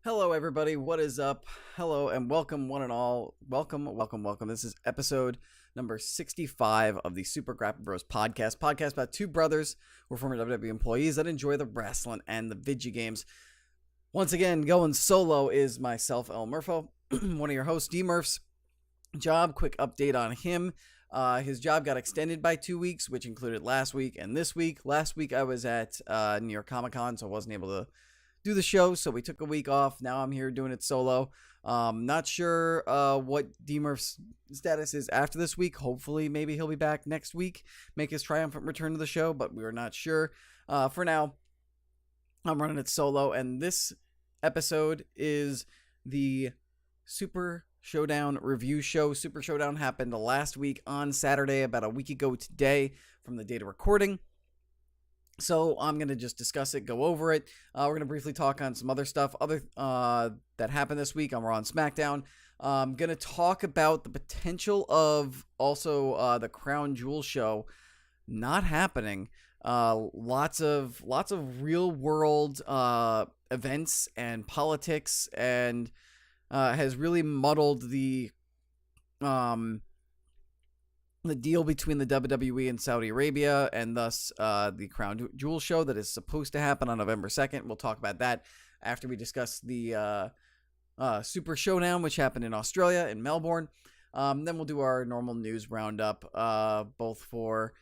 Hello, everybody. What is up? Hello, and welcome, one and all. Welcome, welcome, welcome. This is episode number 65 of the Super Grapple Bros podcast. Podcast about two brothers who are former WWE employees that enjoy the wrestling and the video games. Once again, going solo is myself, Murpho, one of your hosts, D-Murph's job. Quick update on him. His job got extended by 2 weeks, which included last week and this week. Last week I was at New York Comic Con, so I wasn't able to do the show, so we took a week off. Now I'm here doing it solo. Not sure what D-Murph's status is after this week. Hopefully, maybe he'll be back next week, make his triumphant return to the show, but we are not sure. For now, I'm running it solo, and this episode is the Super Showdown review show. Super Showdown happened last week on Saturday, about a week ago today from the date of recording. So I'm going to just discuss it, go over it. We're going to briefly talk on some other stuff that happened this week on Raw and SmackDown. I'm going to talk about the potential of also the Crown Jewel show not happening. Lots of real world events and politics, and has really muddled the deal between the WWE and Saudi Arabia, and thus the Crown Jewel show that is supposed to happen on November 2nd. We'll talk about that after we discuss the Super Showdown, which happened in Australia, in Melbourne. Then we'll do our normal news roundup, both for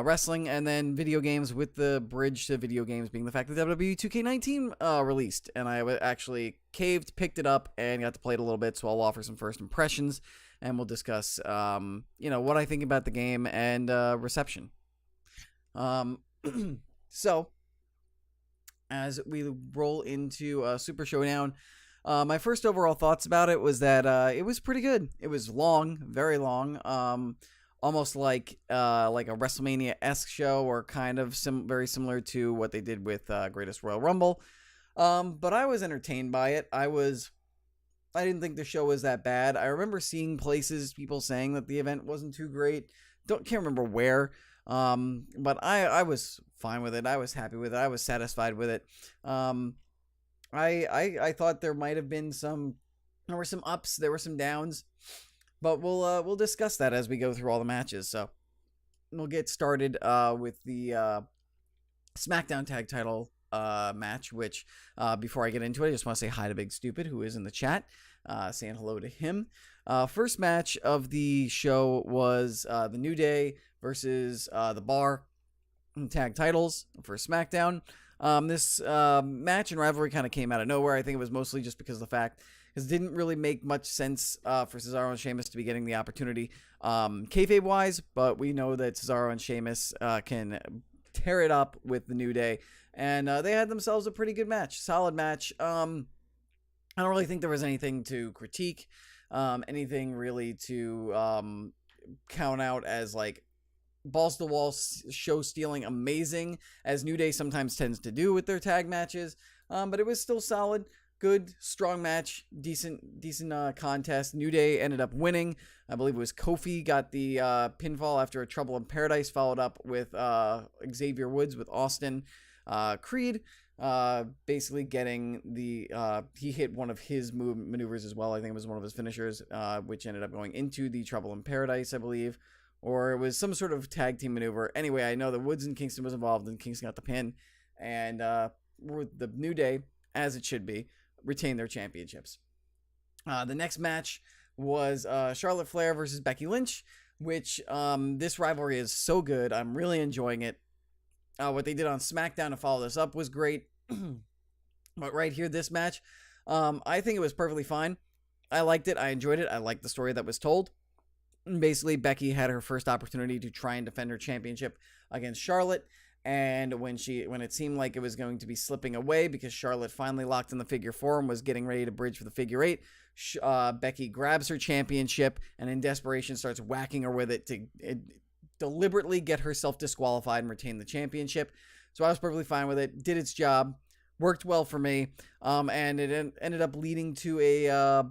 wrestling and then video games, with the bridge to video games being the fact that WWE 2K19 released. And I actually caved, picked it up, and got to play it a little bit, so I'll offer some first impressions. And we'll discuss, what I think about the game and reception. So, as we roll into Super Showdown, my first overall thoughts about it was that it was pretty good. It was long, very long, almost like a WrestleMania-esque show, or kind of very similar to what they did with Greatest Royal Rumble. But I was entertained by it. I didn't think the show was that bad. I remember seeing people saying that the event wasn't too great. Can't remember where. But I was fine with it. I was happy with it. I was satisfied with it. I thought there might have been there were some ups, there were some downs, but we'll discuss that as we go through all the matches. So we'll get started with the SmackDown Tag Title match, which before I get into it, I just want to say hi to Big Stupid, who is in the chat, saying hello to him. First match of the show was the New Day versus the Bar tag titles for SmackDown. This match and rivalry kind of came out of nowhere. I think it was mostly just because of the fact it didn't really make much sense for Cesaro and Sheamus to be getting the opportunity kayfabe wise, but we know that Cesaro and Sheamus can tear it up with the New Day, and they had themselves a pretty good match, solid match. I don't really think there was anything to critique, anything really to count out as like balls to the wall show stealing amazing, as New Day sometimes tends to do with their tag matches. But it was still solid, good, strong match, decent contest. New Day ended up winning. I believe it was Kofi got the pinfall after a Trouble in Paradise, followed up with Xavier Woods with Austin Creed, basically getting he hit one of his maneuvers as well. I think it was one of his finishers, which ended up going into the Trouble in Paradise, I believe, or it was some sort of tag team maneuver. Anyway, I know that Woods and Kingston was involved, and Kingston got the pin, and the New Day, as it should be, retained their championships. The next match was Charlotte Flair versus Becky Lynch, which this rivalry is so good. I'm really enjoying it. What they did on SmackDown to follow this up was great. But right here, this match, I think it was perfectly fine. I liked it. I enjoyed it. I liked the story that was told. Basically, Becky had her first opportunity to try and defend her championship against Charlotte, and when it seemed like it was going to be slipping away because Charlotte finally locked in the figure four and was getting ready to bridge for the figure eight, Becky grabs her championship and in desperation starts whacking her with it to deliberately get herself disqualified and retain the championship. So I was perfectly fine with it. Did its job. Worked well for me. And it ended up leading to a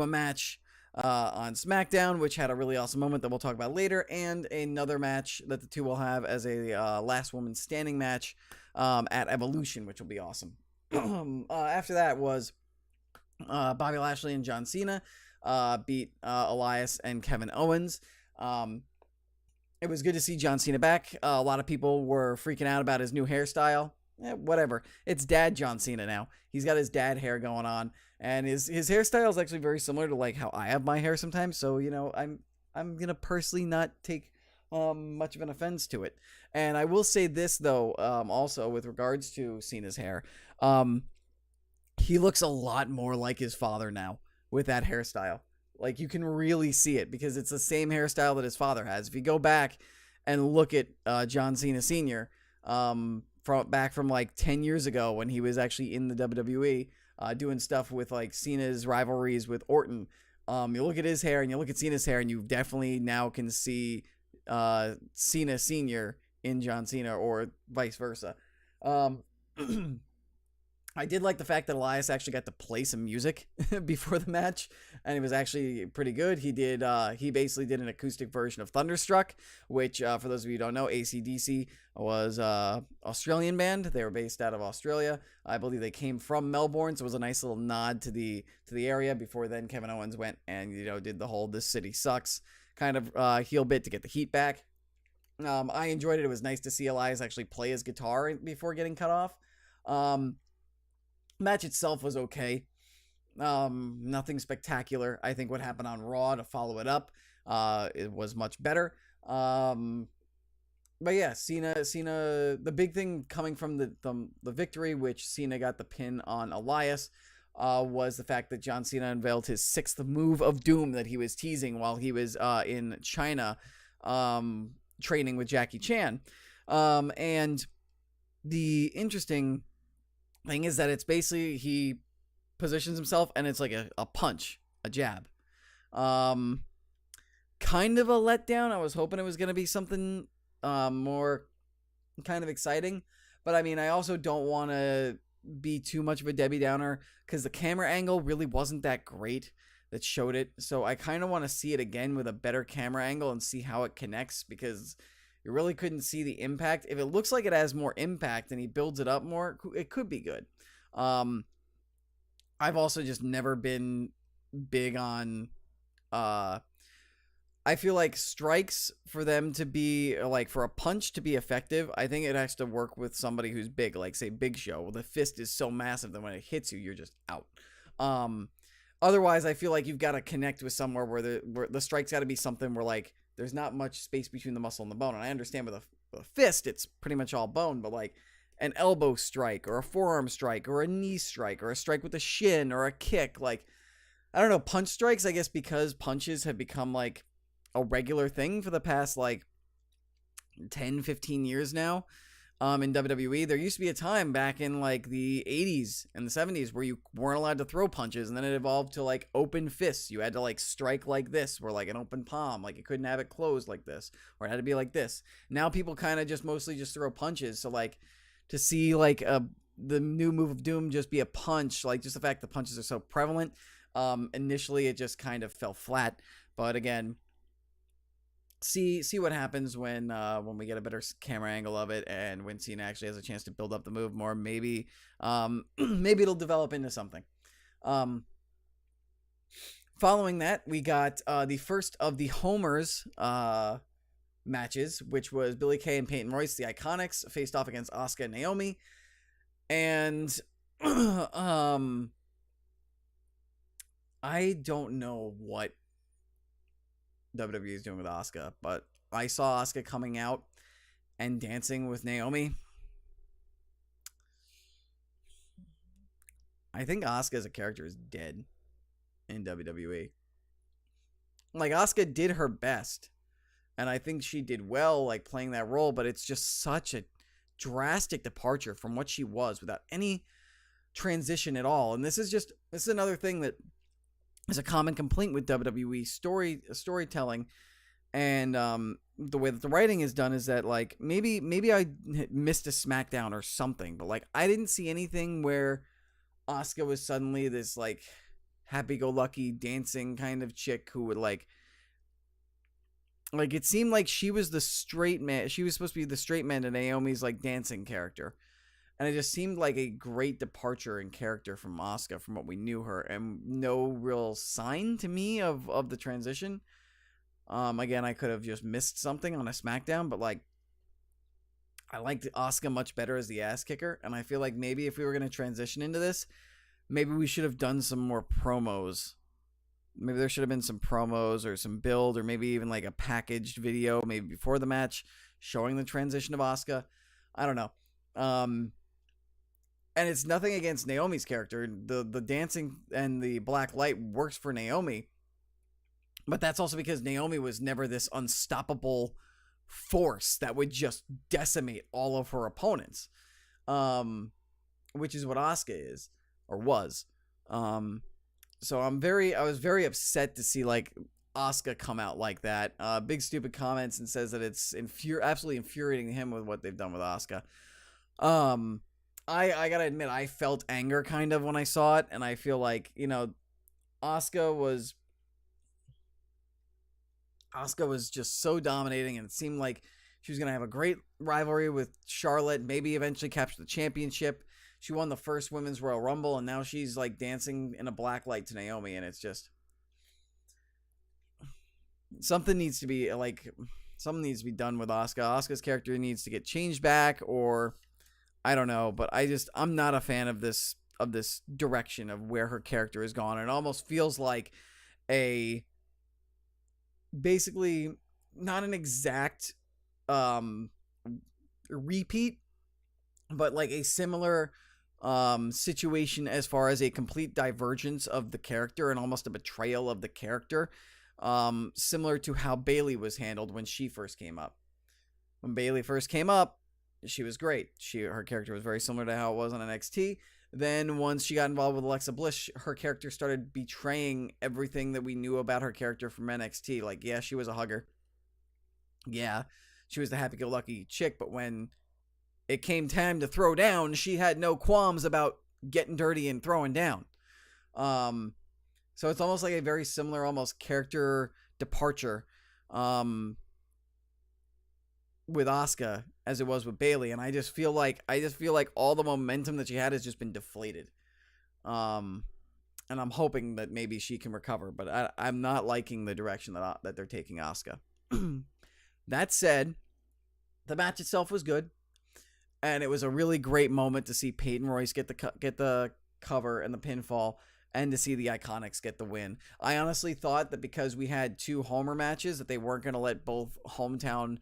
match on SmackDown, which had a really awesome moment that we'll talk about later, and another match that the two will have as a last woman standing match at Evolution, which will be awesome. After that was Bobby Lashley and John Cena beat Elias and Kevin Owens. Um, it was good to see John Cena back. A lot of people were freaking out about his new hairstyle. Whatever. It's dad John Cena now. He's got his dad hair going on, and his hairstyle is actually very similar to like how I have my hair sometimes. So I'm gonna personally not take much of an offense to it. And I will say this though, also with regards to Cena's hair, he looks a lot more like his father now with that hairstyle. Like you can really see it because it's the same hairstyle that his father has. If you go back and look at John Cena Sr., from like 10 years ago when he was actually in the WWE, doing stuff with like Cena's rivalries with Orton. You look at his hair and you look at Cena's hair and you definitely now can see Cena Sr. in John Cena or vice versa. I did like the fact that Elias actually got to play some music before the match, and it was actually pretty good. He basically did an acoustic version of Thunderstruck, which, for those of you who don't know, AC/DC was Australian band. They were based out of Australia. I believe they came from Melbourne, so it was a nice little nod to the area. Before then, Kevin Owens went and did the whole "This City Sucks" kind of heel bit to get the heat back. I enjoyed it. It was nice to see Elias actually play his guitar before getting cut off. Match itself was okay. Nothing spectacular. I think what happened on Raw to follow it up, it was much better. But yeah, Cena. The big thing coming from the victory, which Cena got the pin on Elias, was the fact that John Cena unveiled his 6th move of doom that he was teasing while he was in China, training with Jackie Chan. And the interesting thing is that it's basically he positions himself and it's like a punch, a jab. Kind of a letdown. I was hoping it was going to be something more kind of exciting, but I mean, I also don't want to be too much of a Debbie Downer because the camera angle really wasn't that great that showed it. So I kind of want to see it again with a better camera angle and see how it connects, because you really couldn't see the impact. If it looks like it has more impact and he builds it up more, it could be good. I've also just never been big on, I feel like strikes, for them to be, like for a punch to be effective, I think it has to work with somebody who's big, like say Big Show. The fist is so massive that when it hits you, you're just out. Otherwise, I feel like you've got to connect with somewhere where the strike's got to be something where like there's not much space between the muscle and the bone. And I understand with a fist, it's pretty much all bone, but like an elbow strike or a forearm strike or a knee strike or a strike with a shin or a kick, like, I don't know, punch strikes, I guess, because punches have become like a regular thing for the past like 10-15 years now. In WWE, there used to be a time back in like the 80s and the 70s where you weren't allowed to throw punches, and then it evolved to like open fists. You had to like strike like this, or like an open palm, like you couldn't have it closed like this, or it had to be like this. Now people kind of just mostly just throw punches. So like to see like the new move of doom just be a punch, like just the fact that punches are so prevalent, initially it just kind of fell flat. But again, see what happens when we get a better camera angle of it, and when Cena actually has a chance to build up the move more. Maybe maybe it'll develop into something. Following that, we got the first of the Homers matches, which was Billie Kay and Peyton Royce, the Iconics, faced off against Asuka and Naomi. And I don't know what WWE is doing with Asuka, but I saw Asuka coming out and dancing with Naomi. I think Asuka as a character is dead in WWE. Like, Asuka did her best, and I think she did well, like, playing that role, but it's just such a drastic departure from what she was without any transition at all. And this is another thing that is a common complaint with WWE storytelling, and the way that the writing is done is that, like, maybe I missed a SmackDown or something, but like I didn't see anything where Asuka was suddenly this like happy-go-lucky dancing kind of chick who would like it seemed like she was the straight man. She was supposed to be the straight man to Naomi's like dancing character. And it just seemed like a great departure in character from Asuka from what we knew her, and no real sign to me of the transition. Again, I could have just missed something on a SmackDown, but like, I liked Asuka much better as the ass kicker, and I feel like maybe if we were going to transition into this, maybe we should have done some more promos. Maybe there should have been some promos or some build, or maybe even like a packaged video, maybe before the match, showing the transition of Asuka. I don't know. And it's nothing against Naomi's character. The dancing and the black light works for Naomi. But that's also because Naomi was never this unstoppable force that would just decimate all of her opponents. Which is what Asuka is, or was. So I was very upset to see like Asuka come out like that. Big stupid comments and says that it's absolutely infuriating him with what they've done with Asuka. I gotta admit, I felt anger kind of when I saw it, and I feel like, Asuka was just so dominating, and it seemed like she was gonna have a great rivalry with Charlotte, maybe eventually capture the championship. She won the first Women's Royal Rumble, and now she's like dancing in a black light to Naomi, and it's just something needs to be done with Asuka. Asuka's character needs to get changed back, or I don't know, but I'm not a fan of this direction of where her character has gone. It almost feels like basically not an exact repeat, but like a similar situation as far as a complete divergence of the character and almost a betrayal of the character, similar to how Bayley was handled when she first came up. When Bayley first came up, she was great. Her character was very similar to how it was on NXT. Then once she got involved with Alexa Bliss, her character started betraying everything that we knew about her character from NXT. Like, yeah, she was a hugger. Yeah, she was the happy-go-lucky chick, but when it came time to throw down, she had no qualms about getting dirty and throwing down. So it's almost like a very similar, almost character departure with Asuka as it was with Bayley, and I just feel like all the momentum that she had has just been deflated. And I'm hoping that maybe she can recover, but I'm not liking the direction that they're taking Asuka. That said, the match itself was good, and it was a really great moment to see Peyton Royce get the cover and the pinfall, and to see the Iconics get the win. I honestly thought that because we had two Homer matches that they weren't going to let both hometown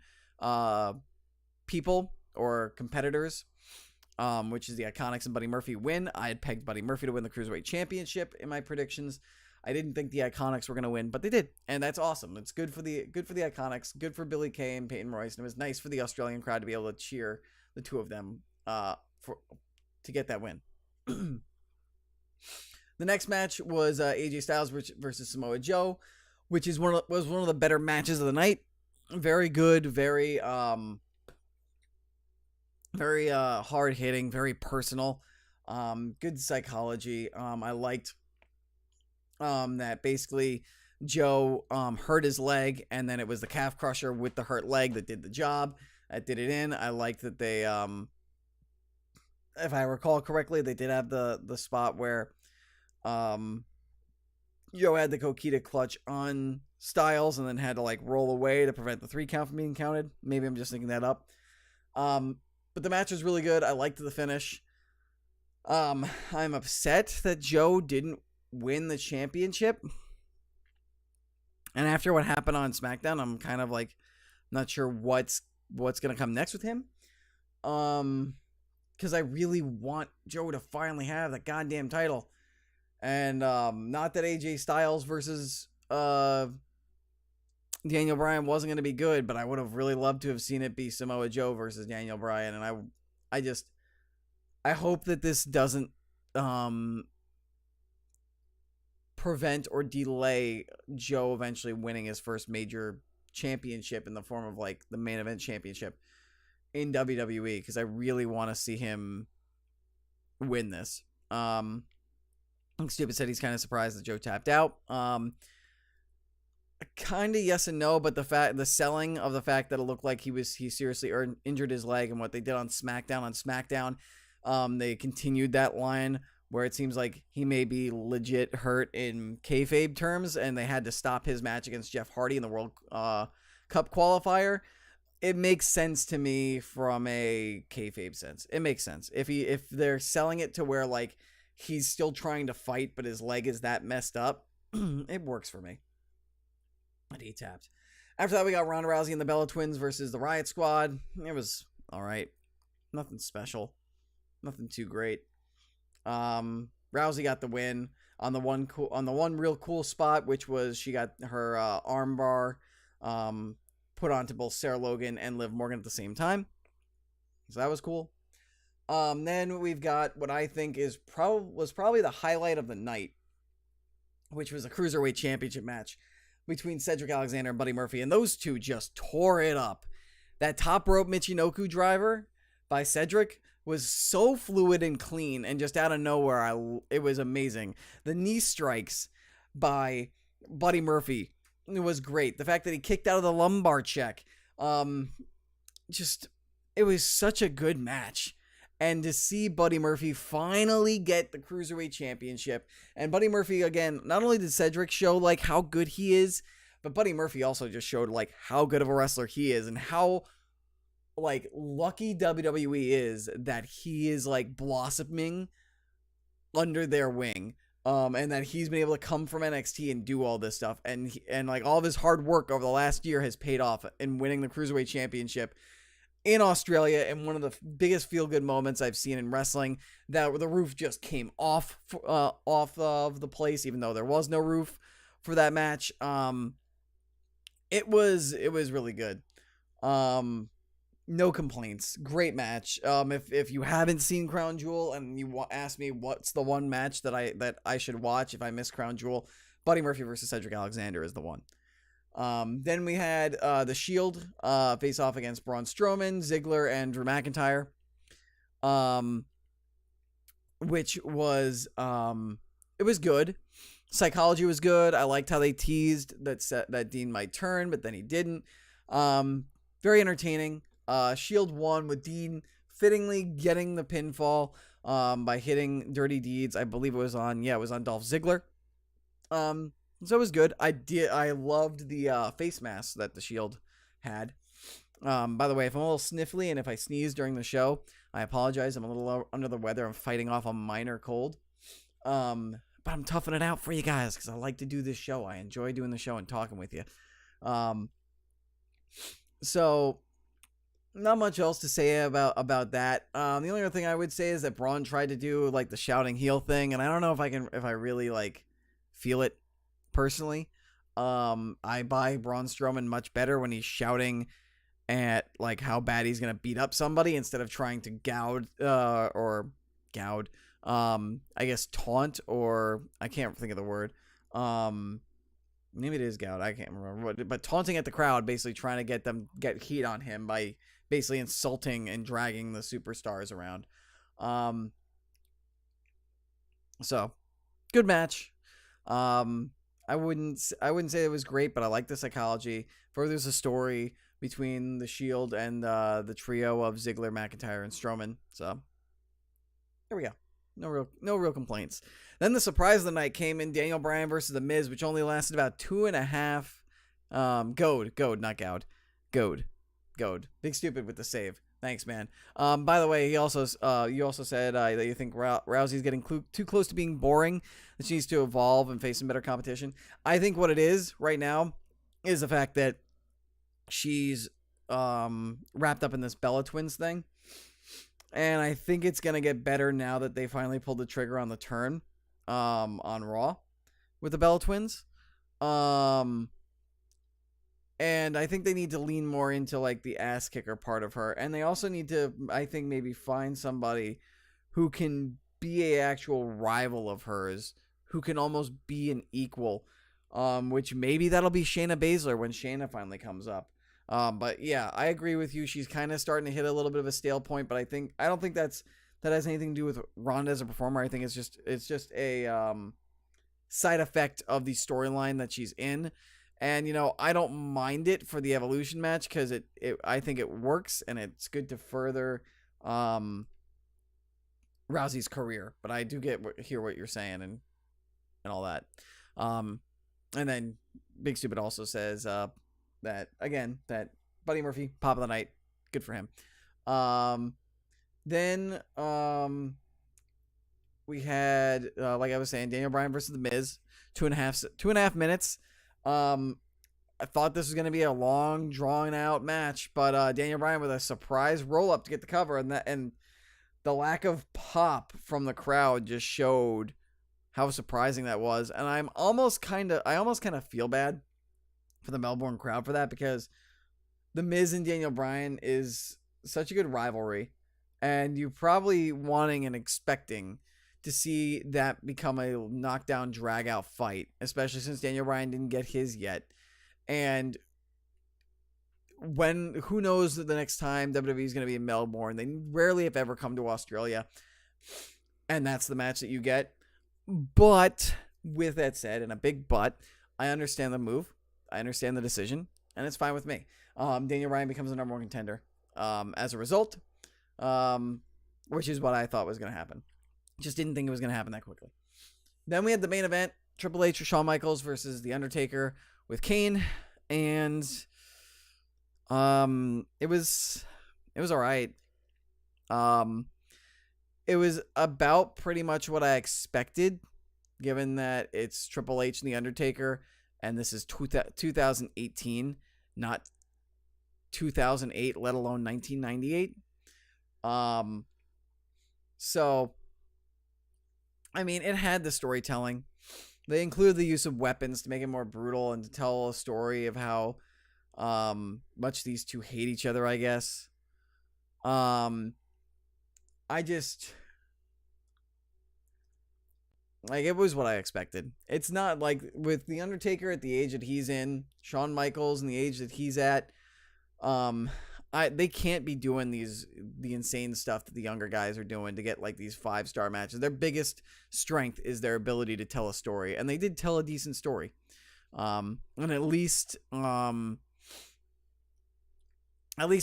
people or competitors, which is the Iconics and Buddy Murphy, win. I had pegged Buddy Murphy to win the Cruiserweight Championship in my predictions. I didn't think the Iconics were going to win, but they did, and that's awesome. It's good for the Iconics, good for Billie Kay and Peyton Royce, and it was nice for the Australian crowd to be able to cheer the two of them to get that win. The next match was AJ Styles versus Samoa Joe, which was one of the better matches of the night. Very good, very hard hitting, very personal, good psychology. I liked that basically Joe hurt his leg, and then it was the calf crusher with the hurt leg that did the job, that did it in. I liked that they, if I recall correctly, they did have the spot where Joe had the Coquita clutch on Styles and then had to like roll away to prevent the 3 count from being counted. Maybe I'm just thinking that up. But the match was really good. I liked the finish. I'm upset that Joe didn't win the championship. And after what happened on SmackDown, I'm kind of like not sure what's going to come next with him. Because I really want Joe to finally have that goddamn title. And not that AJ Styles versus Daniel Bryan wasn't going to be good, but I would have really loved to have seen it be Samoa Joe versus Daniel Bryan. And I hope that this doesn't prevent or delay Joe eventually winning his first major championship in the form of like the main event championship in WWE, because I really want to see him win this. Stupid said he's kind of surprised that Joe tapped out. Kind of yes and no, but the selling of the fact that it looked like he seriously injured his leg, and what they did on SmackDown They continued that line where it seems like he may be legit hurt in kayfabe terms, and they had to stop his match against Jeff Hardy in the World Cup qualifier. It makes sense to me from a kayfabe sense. It makes sense if they're selling it to where like he's still trying to fight, but his leg is that messed up. It works for me. But he tapped. After that, we got Ronda Rousey and the Bella Twins versus the Riot Squad. It was all right. Nothing special. Nothing too great. Rousey got the win on the one real cool spot, which was she got her armbar put onto both Sarah Logan and Liv Morgan at the same time. So that was cool. Then we've got what I think was probably the highlight of the night, which was a Cruiserweight Championship match between Cedric Alexander and Buddy Murphy, and those two just tore it up. That top rope Michinoku driver by Cedric was so fluid and clean, and just out of nowhere, it was amazing. The knee strikes by Buddy Murphy, it was great. The fact that he kicked out of the lumbar check, it was such a good match. And to see Buddy Murphy finally get the Cruiserweight Championship. And Buddy Murphy, again, not only did Cedric show, like, how good he is, but Buddy Murphy also just showed, like, how good of a wrestler he is and how, like, lucky WWE is that he is, like, blossoming under their wing. And that he's been able to come from NXT and do all this stuff. And like, all of his hard work over the last year has paid off in winning the Cruiserweight Championship in Australia, and one of the biggest feel-good moments I've seen in wrestling, that the roof just came off of the place, even though there was no roof for that match. It was really good. No complaints. Great match. If you haven't seen Crown Jewel and you ask me what's the one match that I should watch if I miss Crown Jewel, Buddy Murphy versus Cedric Alexander is the one. Then we had the Shield face off against Braun Strowman, Ziggler, and Drew McIntyre, which was it was good. Psychology was good. I liked how they teased that Dean might turn, but then he didn't. Very entertaining. Shield won with Dean fittingly getting the pinfall by hitting Dirty Deeds. I believe it was on Dolph Ziggler. So it was good. I loved the face mask that the Shield had. By the way, if I'm a little sniffly and if I sneeze during the show, I apologize. I'm a little under the weather. I'm fighting off a minor cold. But I'm toughing it out for you guys because I like to do this show. I enjoy doing the show and talking with you. So not much else to say about that. The only other thing I would say is that Braun tried to do like the shouting heel thing, and I don't know if I really like feel it. Personally, I buy Braun Strowman much better when he's shouting at like how bad he's gonna beat up somebody instead of trying to I guess taunt, or I can't think of the word. Maybe it is gout. I can't remember. But taunting at the crowd, basically trying to get heat on him by basically insulting and dragging the superstars around. So good match. I wouldn't say it was great, but I like the psychology. Furthers the story between the Shield and the trio of Ziggler, McIntyre, and Strowman. So there we go. No real complaints. Then the surprise of the night came in Daniel Bryan versus The Miz, which only lasted about 2.5. Goad. Big stupid with the save. Thanks, man. By the way, you also said that you think Rousey's getting too close to being boring, that she needs to evolve and face some better competition. I think what it is right now is the fact that she's wrapped up in this Bella Twins thing, and I think it's gonna get better now that they finally pulled the trigger on the turn on Raw with the Bella Twins. And I think they need to lean more into like the ass kicker part of her. And they also need to, I think, maybe find somebody who can be an actual rival of hers, who can almost be an equal. Which maybe that'll be Shayna Baszler when Shayna finally comes up. But yeah, I agree with you. She's kind of starting to hit a little bit of a stale point, but I don't think that has anything to do with Ronda as a performer. I think it's just a side effect of the storyline that she's in. And, I don't mind it for the Evolution match because I think it works, and it's good to further Rousey's career, but I do hear what you're saying and all that. And then Big Stupid also says that again that Buddy Murphy, pop of the night, good for him. Then we had like I was saying, Daniel Bryan versus The Miz, 2.5 minutes. I thought this was going to be a long, drawn out match, but Daniel Bryan with a surprise roll up to get the cover, and the lack of pop from the crowd just showed how surprising that was. And I almost kind of feel bad for the Melbourne crowd for that, because The Miz and Daniel Bryan is such a good rivalry, and you're probably wanting and expecting to see that become a knockdown, drag out fight, especially since Daniel Bryan didn't get his yet. And who knows the next time WWE is going to be in Melbourne? They rarely, if ever, come to Australia, and that's the match that you get. But with that said, and a big but, I understand the move, I understand the decision, and it's fine with me. Daniel Bryan becomes the number one contender as a result, which is what I thought was going to happen. Just didn't think it was going to happen that quickly. Then we had the main event, Triple H or Shawn Michaels versus The Undertaker with Kane, and it was all right. It was about pretty much what I expected, given that it's Triple H and The Undertaker, and this is 2018, not 2008, let alone 1998. So, I mean, it had the storytelling. They included the use of weapons to make it more brutal and to tell a story of how much these two hate each other, I guess. It was what I expected. It's not like with The Undertaker at the age that he's in, Shawn Michaels and the age that he's at, they can't be doing the insane stuff that the younger guys are doing to get like these 5-star matches. Their biggest strength is their ability to tell a story, and they did tell a decent story. And at least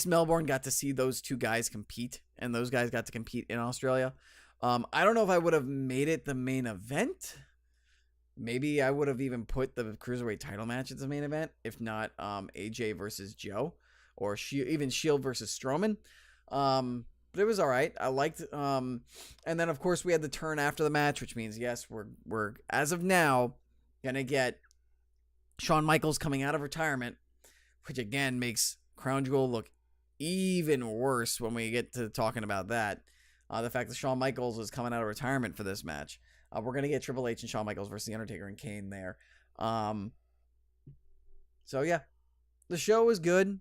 Melbourne got to see those two guys compete, and those guys got to compete in Australia. I don't know if I would have made it the main event. Maybe I would have even put the Cruiserweight title match as the main event, if not AJ versus Joe, or even Shield versus Strowman. But it was all right. I liked and then of course we had the turn after the match, which means yes, we're as of now gonna get Shawn Michaels coming out of retirement, which again makes Crown Jewel look even worse when we get to talking about that. The fact that Shawn Michaels is coming out of retirement for this match. We're going to get Triple H and Shawn Michaels versus The Undertaker and Kane there. So, yeah. The show was good.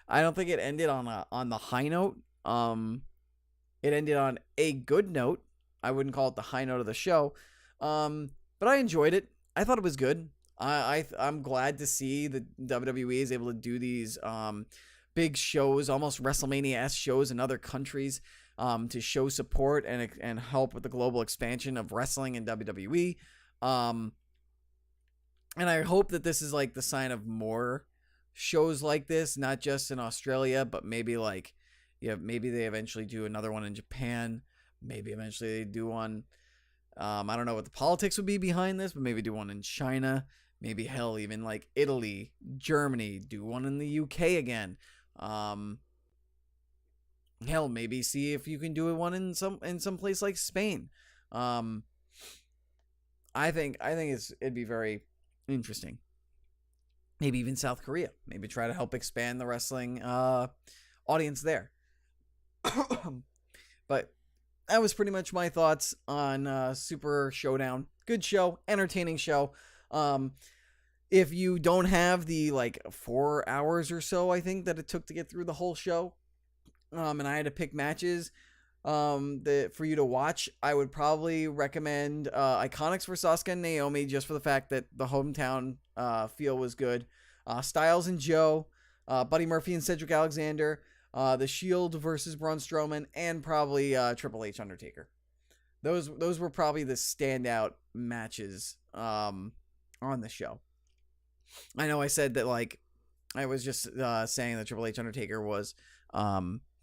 I don't think it ended on the high note. It ended on a good note. I wouldn't call it the high note of the show. But I enjoyed it. I thought it was good. I'm glad to see that WWE is able to do these big shows, almost WrestleMania-esque shows in other countries, to show support and help with the global expansion of wrestling in WWE. And I hope that this is like the sign of more shows like this, not just in Australia, but maybe maybe they eventually do another one in Japan. Maybe eventually they do one. I don't know what the politics would be behind this, but maybe do one in China. Maybe hell, even like Italy, Germany, do one in the UK again. Hell, maybe see if you can do one in some place like Spain. I think it'd be very interesting. Maybe even South Korea. Maybe try to help expand the wrestling audience there. But that was pretty much my thoughts on Super Showdown. Good show, entertaining show. If you don't have the 4 hours or so, I think that it took to get through the whole show, and I had to pick matches for you to watch, I would probably recommend Iconics for Sasuke and Naomi, just for the fact that the hometown feel was good. Styles and Joe, Buddy Murphy and Cedric Alexander, The Shield versus Braun Strowman, and probably Triple H Undertaker. Those were probably the standout matches on the show. I know I said that I was just saying that Triple H Undertaker was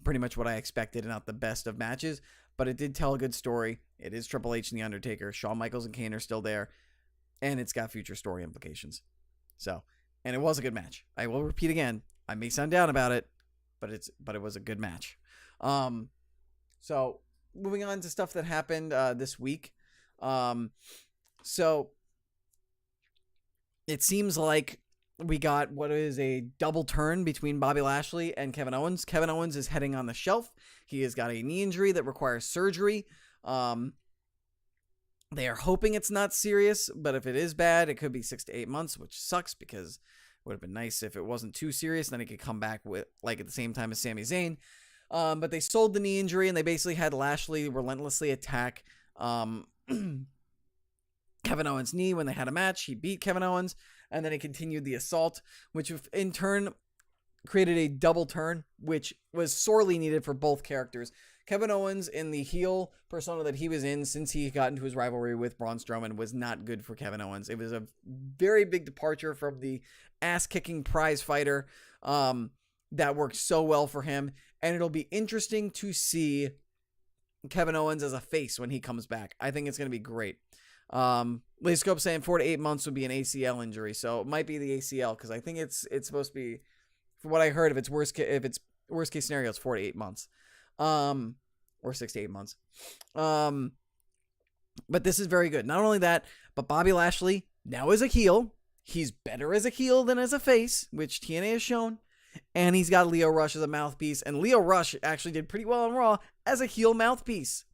pretty much what I expected and not the best of matches, but it did tell a good story. It is Triple H and The Undertaker. Shawn Michaels and Kane are still there, and it's got future story implications. So, and it was a good match. I will repeat again. I may sound down about it, but it was a good match. So moving on to stuff that happened this week. So it seems like we got what is a double turn between Bobby Lashley and Kevin Owens. Kevin Owens is heading on the shelf. He has got a knee injury that requires surgery. They are hoping it's not serious, but if it is bad, it could be 6 to 8 months, which sucks because it would have been nice if it wasn't too serious. Then he could come back with like at the same time as Sami Zayn. But they sold the knee injury, and they basically had Lashley relentlessly attack Kevin Owens' knee when they had a match. He beat Kevin Owens, and then he continued the assault, which in turn created a double turn, which was sorely needed for both characters. Kevin Owens in the heel persona that he was in since he got into his rivalry with Braun Strowman was not good for Kevin Owens. It was a very big departure from the ass-kicking prize fighter that worked so well for him, and it'll be interesting to see Kevin Owens as a face when he comes back. I think it's going to be great. Lee Scope saying 4 to 8 months would be an ACL injury, so it might be the ACL because I think it's supposed to be, from what I heard, if it's worst case scenario, it's 4 to 8 months, or 6 to 8 months. But this is very good. Not only that, but Bobby Lashley now is a heel. He's better as a heel than as a face, which TNA has shown. And he's got Lio Rush as a mouthpiece. And Lio Rush actually did pretty well on Raw as a heel mouthpiece.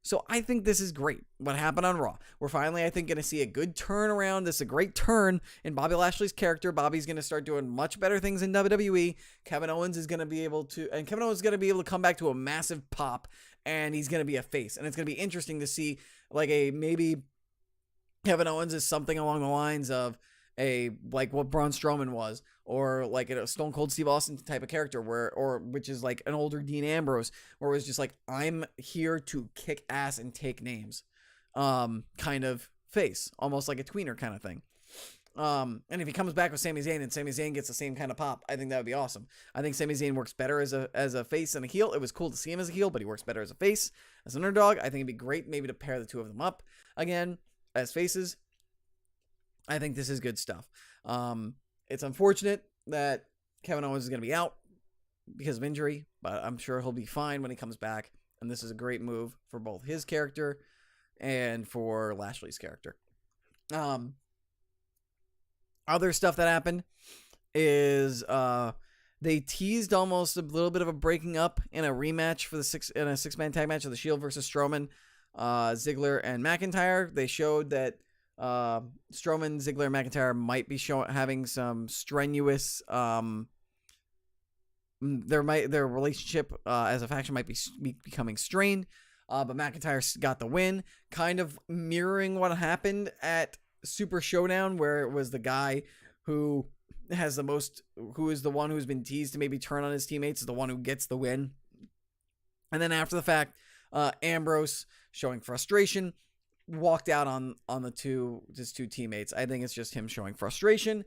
So I think this is great. What happened on Raw? We're finally, I think, going to see a good turnaround. This is a great turn in Bobby Lashley's character. Bobby's going to start doing much better things in WWE. Kevin Owens is going to be able to come back to a massive pop, and he's going to be a face. And it's going to be interesting to see like maybe Kevin Owens is something along the lines of like what Braun Strowman was, or like a Stone Cold Steve Austin type of character, which is like an older Dean Ambrose, where it was just like, I'm here to kick ass and take names, kind of face, almost like a tweener kind of thing. And if he comes back with Sami Zayn and Sami Zayn gets the same kind of pop, I think that would be awesome. I think Sami Zayn works better as a face and a heel. It was cool to see him as a heel, but he works better as a face, as an underdog. I think it'd be great maybe to pair the two of them up again as faces. I think this is good stuff. It's unfortunate that Kevin Owens is going to be out because of injury, but I'm sure he'll be fine when he comes back. And this is a great move for both his character and for Lashley's character. Other stuff that happened is they teased almost a little bit of a breaking up in a rematch for in a six-man tag match of the Shield versus Strowman, Ziggler, and McIntyre. They showed that Strowman, Ziggler, and McIntyre might be having some strenuous. Their relationship as a faction might be becoming strained. But McIntyre got the win, kind of mirroring what happened at Super Showdown, where it was the guy who is the one who's been teased to maybe turn on his teammates, is the one who gets the win. And then after the fact, Ambrose, showing frustration, walked out on his two teammates. I think it's just him showing frustration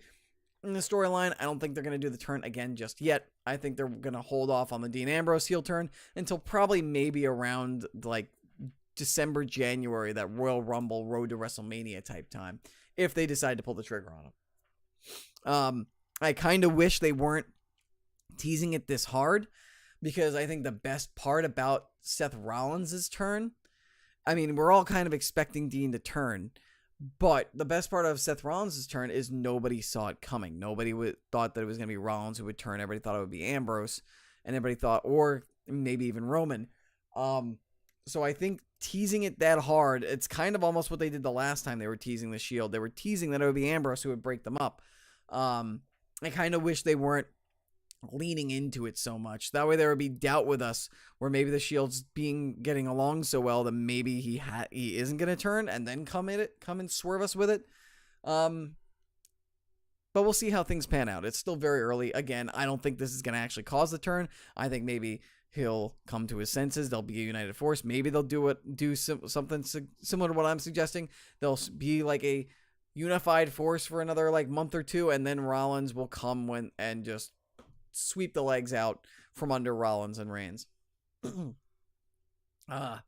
in the storyline. I don't think they're going to do the turn again just yet. I think they're going to hold off on the Dean Ambrose heel turn until probably maybe around like December, January, that Royal Rumble Road to WrestleMania type time, if they decide to pull the trigger on him. I kind of wish they weren't teasing it this hard, because I think the best part about Seth Rollins' turn, I mean, we're all kind of expecting Dean to turn, but the best part of Seth Rollins' turn is nobody saw it coming. Nobody thought that it was going to be Rollins who would turn. Everybody thought it would be Ambrose, and everybody thought, or maybe even Roman. So I think teasing it that hard, it's kind of almost what they did the last time they were teasing the Shield. They were teasing that it would be Ambrose who would break them up. I kind of wish they weren't leaning into it so much. That way there would be doubt with us, where maybe the Shield's getting along so well that maybe he isn't going to turn and then come and swerve us with it. But we'll see how things pan out. It's still very early. Again, I don't think this is going to actually cause the turn. I think maybe he'll come to his senses. They'll be a united force. Maybe they'll do something similar to what I'm suggesting. They'll be like a unified force for another like month or two, and then Rollins will come and just sweep the legs out from under Rollins and Reigns. Uh,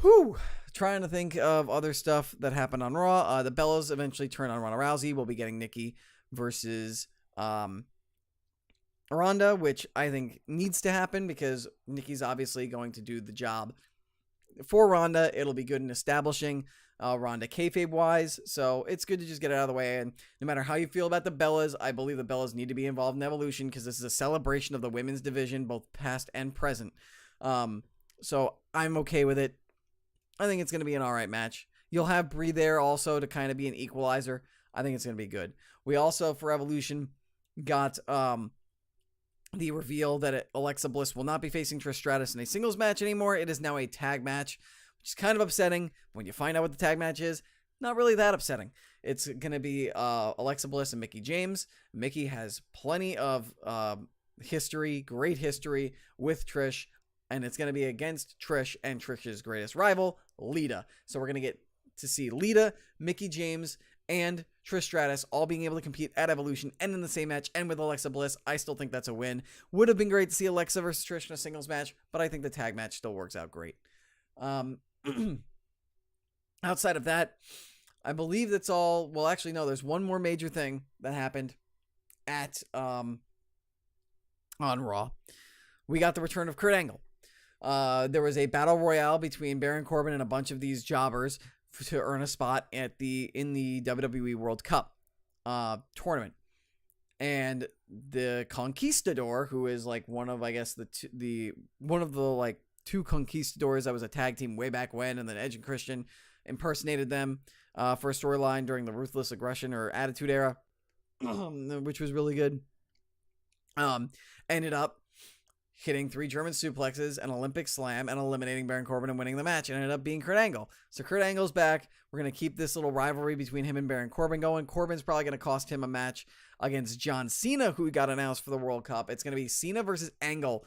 whew. Trying to think of other stuff that happened on Raw. The Bellas eventually turn on Ronda Rousey. We'll be getting Nikki versus Ronda, which I think needs to happen because Nikki's obviously going to do the job for Ronda. It'll be good in establishing Ronda kayfabe-wise, so it's good to just get it out of the way. And no matter how you feel about the Bellas, I believe the Bellas need to be involved in Evolution because this is a celebration of the women's division, both past and present. So I'm okay with it. I think it's going to be an all right match. You'll have Brie there also to kind of be an equalizer. I think it's going to be good. We also, for Evolution, got the reveal that Alexa Bliss will not be facing Trish Stratus in a singles match anymore. It is now a tag match, which is kind of upsetting. When you find out what the tag match is, not really that upsetting. It's going to be Alexa Bliss and Mickie James. Mickie has plenty of history, great history with Trish, and it's going to be against Trish and Trish's greatest rival, Lita. So we're going to get to see Lita, Mickie James, and Trish Stratus all being able to compete at Evolution and in the same match and with Alexa Bliss. I still think that's a win. Would have been great to see Alexa versus Trish in a singles match, but I think the tag match still works out great. Outside of that, I believe that's all. Well, actually, no, there's one more major thing that happened at on Raw. We got the return of Kurt Angle. There was a battle royale between Baron Corbin and a bunch of these jobbers to earn a spot in the WWE World Cup tournament, and the Conquistador, who is like one of, I guess, one of the like two Conquistadors that was a tag team way back when, and then Edge and Christian impersonated them for a storyline during the Ruthless Aggression or Attitude Era, which was really good. Ended up hitting 3 German suplexes, an Olympic slam, and eliminating Baron Corbin and winning the match. It ended up being Kurt Angle. So Kurt Angle's back. We're going to keep this little rivalry between him and Baron Corbin going. Corbin's probably going to cost him a match against John Cena, who got announced for the World Cup. It's going to be Cena versus Angle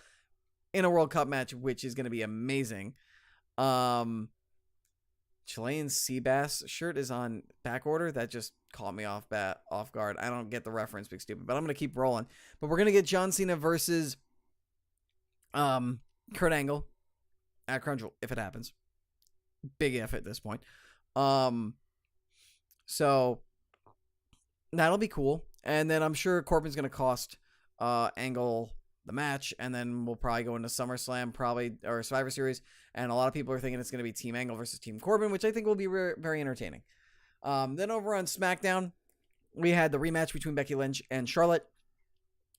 in a World Cup match, which is going to be amazing. Chilean Seabass shirt is on back order. That just caught me off guard. I don't get the reference, big stupid, but I'm going to keep rolling. But we're going to get John Cena versus Kurt Angle at Crunchyroll if it happens. Big if at this point. So that'll be cool. And then I'm sure Corbin's going to cost Angle the match, and then we'll probably go into SummerSlam, or Survivor Series, and a lot of people are thinking it's going to be Team Angle versus Team Corbin, which I think will be very entertaining. Then over on SmackDown, we had the rematch between Becky Lynch and Charlotte.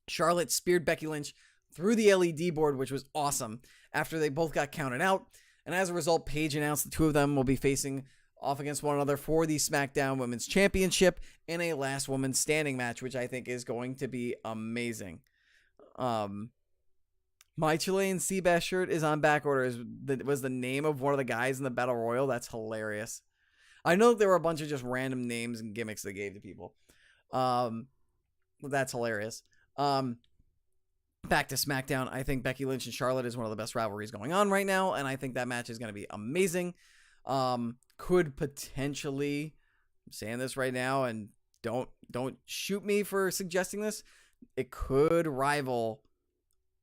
Charlotte speared Becky Lynch through the LED board, which was awesome, after they both got counted out. And as a result, Paige announced the two of them will be facing off against one another for the SmackDown Women's Championship in a last woman standing match, which I think is going to be amazing. My Chilean Seabass shirt is on back order. Was the name of one of the guys in the Battle Royal. That's hilarious. I know there were a bunch of just random names and gimmicks they gave to people. That's hilarious. Back to SmackDown, I think Becky Lynch and Charlotte is one of the best rivalries going on right now, and I think that match is going to be amazing. Could potentially, I'm saying this right now, and don't shoot me for suggesting this, it could rival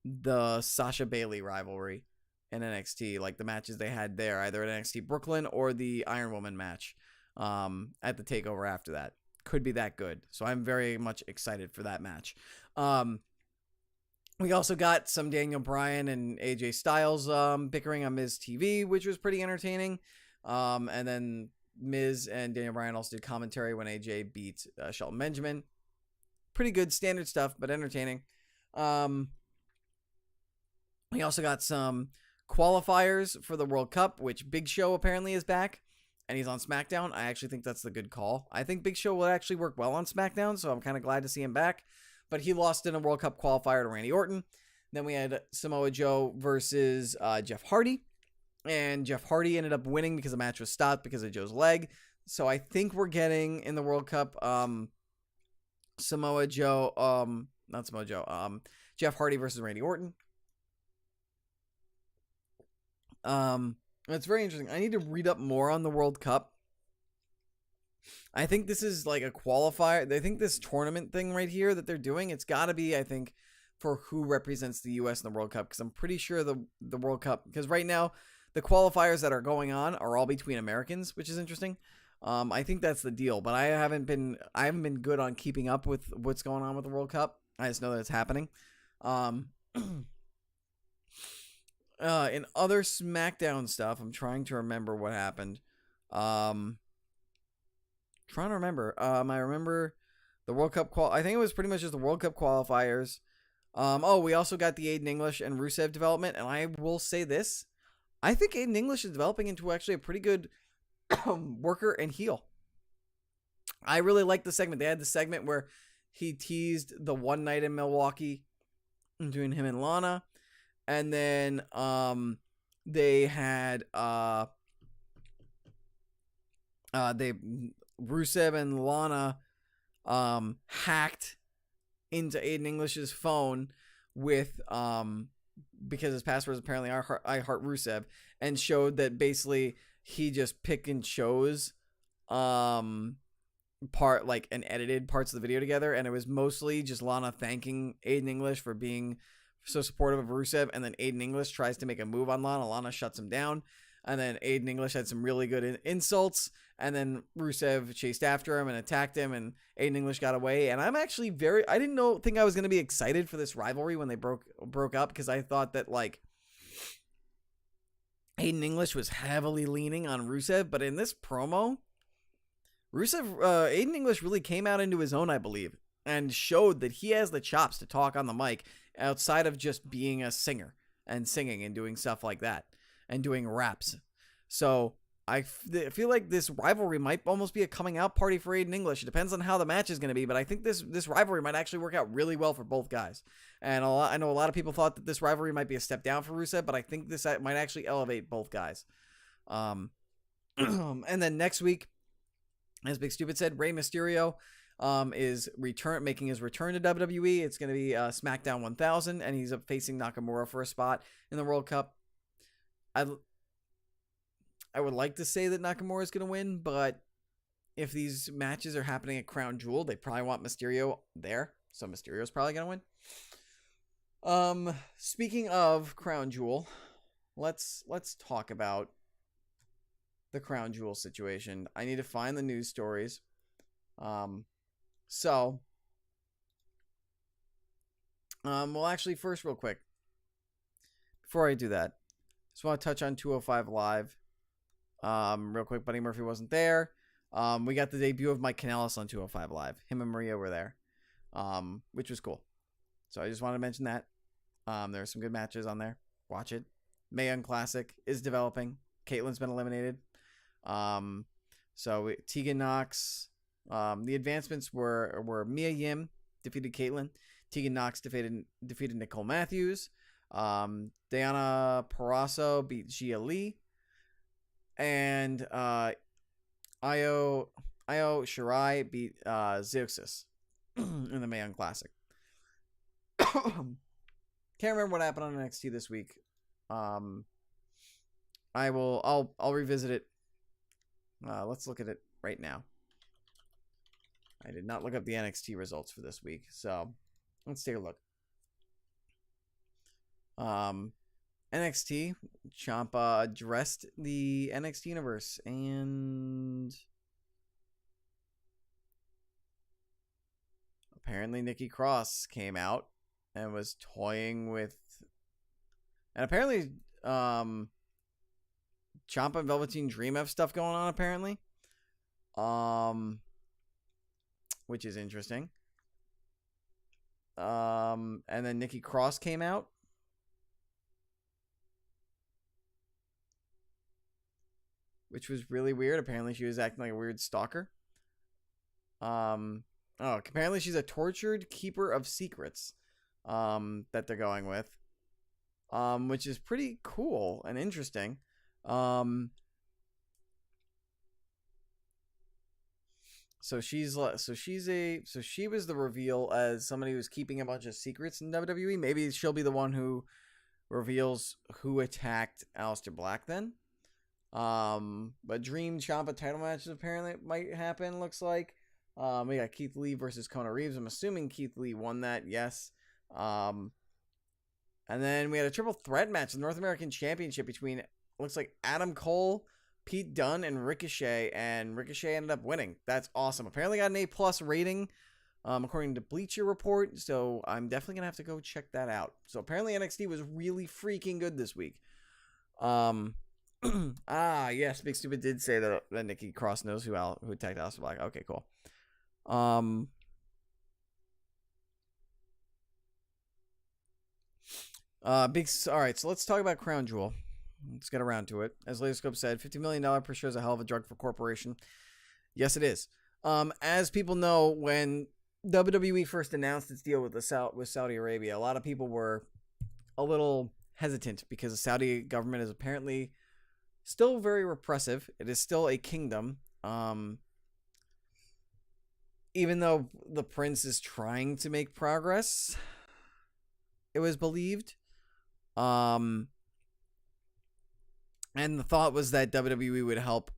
the Sasha Bailey rivalry in NXT, like the matches they had there, either at NXT Brooklyn or the Iron Woman match at the TakeOver after that. Could be that good. So I'm very much excited for that match. We also got some Daniel Bryan and AJ Styles bickering on Miz TV, which was pretty entertaining. And then Miz and Daniel Bryan also did commentary when AJ beat Shelton Benjamin. Pretty good standard stuff, but entertaining. We also got some qualifiers for the World Cup, which Big Show apparently is back, and he's on SmackDown. I actually think that's the good call. I think Big Show will actually work well on SmackDown, so I'm kind of glad to see him back. But he lost in a World Cup qualifier to Randy Orton. Then we had Samoa Joe versus Jeff Hardy. And Jeff Hardy ended up winning because the match was stopped because of Joe's leg. So I think we're getting in the World Cup Samoa Joe, not Samoa Joe, Jeff Hardy versus Randy Orton. It's very interesting. I need to read up more on the World Cup. I think this is like a qualifier. I think this tournament thing right here that they're doing, it's got to be, I think, for who represents the U.S. in the World Cup, because I'm pretty sure the World Cup, because right now the qualifiers that are going on are all between Americans, which is interesting. I think that's the deal, but I haven't been good on keeping up with what's going on with the World Cup. I just know that it's happening. In other SmackDown stuff, I'm trying to remember what happened. Trying to remember. I remember the World Cup I think it was pretty much just the World Cup qualifiers. We also got the Aiden English and Rusev development, and I will say this: I think Aiden English is developing into actually a pretty good worker and heel. I really like the segment. They had the segment where he teased the one night in Milwaukee between him and Lana, and then they had Rusev and Lana hacked into Aiden English's phone with because his password is apparently I heart Rusev, and showed that basically he just picked and chose and edited parts of the video together, and it was mostly just Lana thanking Aiden English for being so supportive of Rusev, and then Aiden English tries to make a move on Lana shuts him down, and then Aiden English had some really good insults, and then Rusev chased after him and attacked him, and Aiden English got away. And I'm actually I didn't think I was going to be excited for this rivalry when they broke up, because I thought that like Aiden English was heavily leaning on Rusev, but in this promo, Aiden English really came out into his own, I believe, and showed that he has the chops to talk on the mic outside of just being a singer and singing and doing stuff like that and doing raps. So I feel like this rivalry might almost be a coming out party for Aiden English. It depends on how the match is going to be, but I think this rivalry might actually work out really well for both guys. And I know a lot of people thought that this rivalry might be a step down for Rusev, but I think this might actually elevate both guys. And then next week, as Big Stupid said, Rey Mysterio is making his return to WWE. It's going to be SmackDown 1000, and he's facing Nakamura for a spot in the World Cup. I would like to say that Nakamura is going to win, but if these matches are happening at Crown Jewel, they probably want Mysterio there, so Mysterio's probably going to win. Speaking of Crown Jewel, let's talk about the Crown Jewel situation. I need to find the news stories. Well, actually, first, real quick, before I do that, just want to touch on 205 Live. Real quick, Buddy Murphy wasn't there. We got the debut of Mike Kanellis on 205 Live. Him and Maria were there, which was cool. So I just wanted to mention that. There are some good matches on there. Watch it. Mae Young Classic is developing. Caitlin's been eliminated. Tegan Knox. The advancements were Mia Yim defeated Caitlin. Tegan Knox defeated Nicole Matthews. Diana Purrazzo beat Gia Lee. And Io Shirai beat Zeuxis in the Mae Young Classic. Can't remember what happened on NXT this week. I'll revisit it. Let's look at it right now. I did not look up the NXT results for this week, so let's take a look. NXT, Ciampa addressed the NXT universe, and apparently Nikki Cross came out and was toying with, and apparently Ciampa and Velveteen Dream have stuff going on, apparently, which is interesting. And then Nikki Cross came out. Which was really weird. Apparently she was acting like a weird stalker. Apparently she's a tortured keeper of secrets. That they're going with. Which is pretty cool and interesting. So she was the reveal as somebody who's keeping a bunch of secrets in WWE. Maybe she'll be the one who reveals who attacked Aleister Black then. But Dream Ciampa title matches apparently might happen, looks like. We got Keith Lee versus Kona Reeves. I'm assuming Keith Lee won that, yes. And then we had a triple threat match in the North American Championship between, looks like, Adam Cole, Pete Dunne, and Ricochet. And Ricochet ended up winning. That's awesome. Apparently got an A+ rating, according to Bleacher Report. So I'm definitely going to have to go check that out. So apparently NXT was really freaking good this week. Yes, Big Stupid did say that Nikki Cross knows who attacked Aleister Black. Okay, cool. All right, so let's talk about Crown Jewel. Let's get around to it. As Laserscope said, $50 million per share is a hell of a drug for corporation. Yes, it is. As people know, when WWE first announced its deal with Saudi Arabia, a lot of people were a little hesitant because the Saudi government is apparently still very repressive. It is still a kingdom. Even though the prince is trying to make progress, it was believed. And the thought was that WWE would help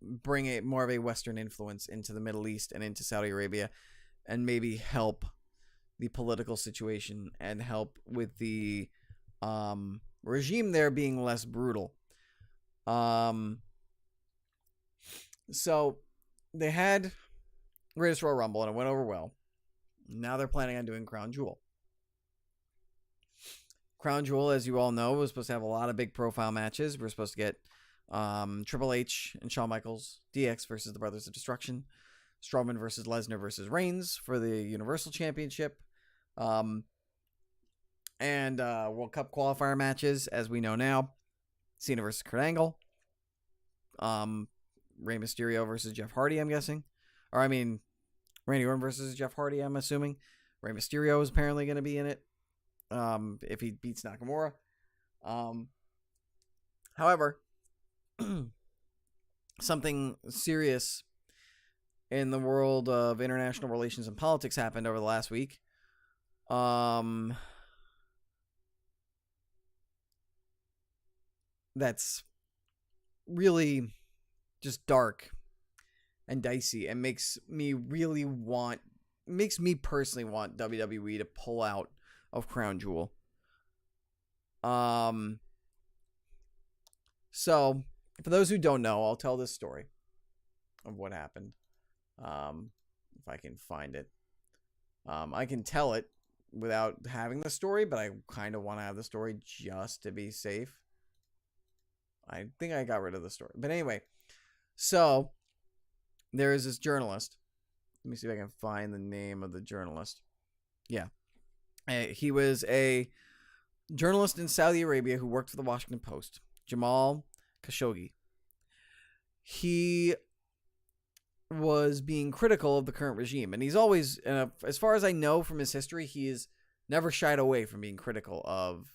bring more of a Western influence into the Middle East and into Saudi Arabia, and maybe help the political situation and help with the regime there being less brutal. So they had Greatest Royal Rumble and it went over well. Now they're planning on doing Crown Jewel. Crown Jewel, as you all know, was supposed to have a lot of big profile matches. We're supposed to get Triple H and Shawn Michaels, DX versus the Brothers of Destruction, Strowman versus Lesnar versus Reigns for the Universal Championship, and World Cup qualifier matches, as we know now. Cena versus Kurt Angle, Rey Mysterio versus Jeff Hardy, I'm guessing. Or, I mean, Randy Orton versus Jeff Hardy, I'm assuming. Rey Mysterio is apparently going to be in it. If he beats Nakamura. However, something serious in the world of international relations and politics happened over the last week. That's really just dark and dicey and makes me personally want WWE to pull out of Crown Jewel. So, for those who don't know, I'll tell this story of what happened. If I can find it. I can tell it without having the story, but I kind of want to have the story just to be safe. I think I got rid of the story. But anyway, so there is this journalist. Let me see if I can find the name of the journalist. Yeah. He was a journalist in Saudi Arabia who worked for the Washington Post, Jamal Khashoggi. He was being critical of the current regime, and he's always, as far as I know from his history, he has never shied away from being critical of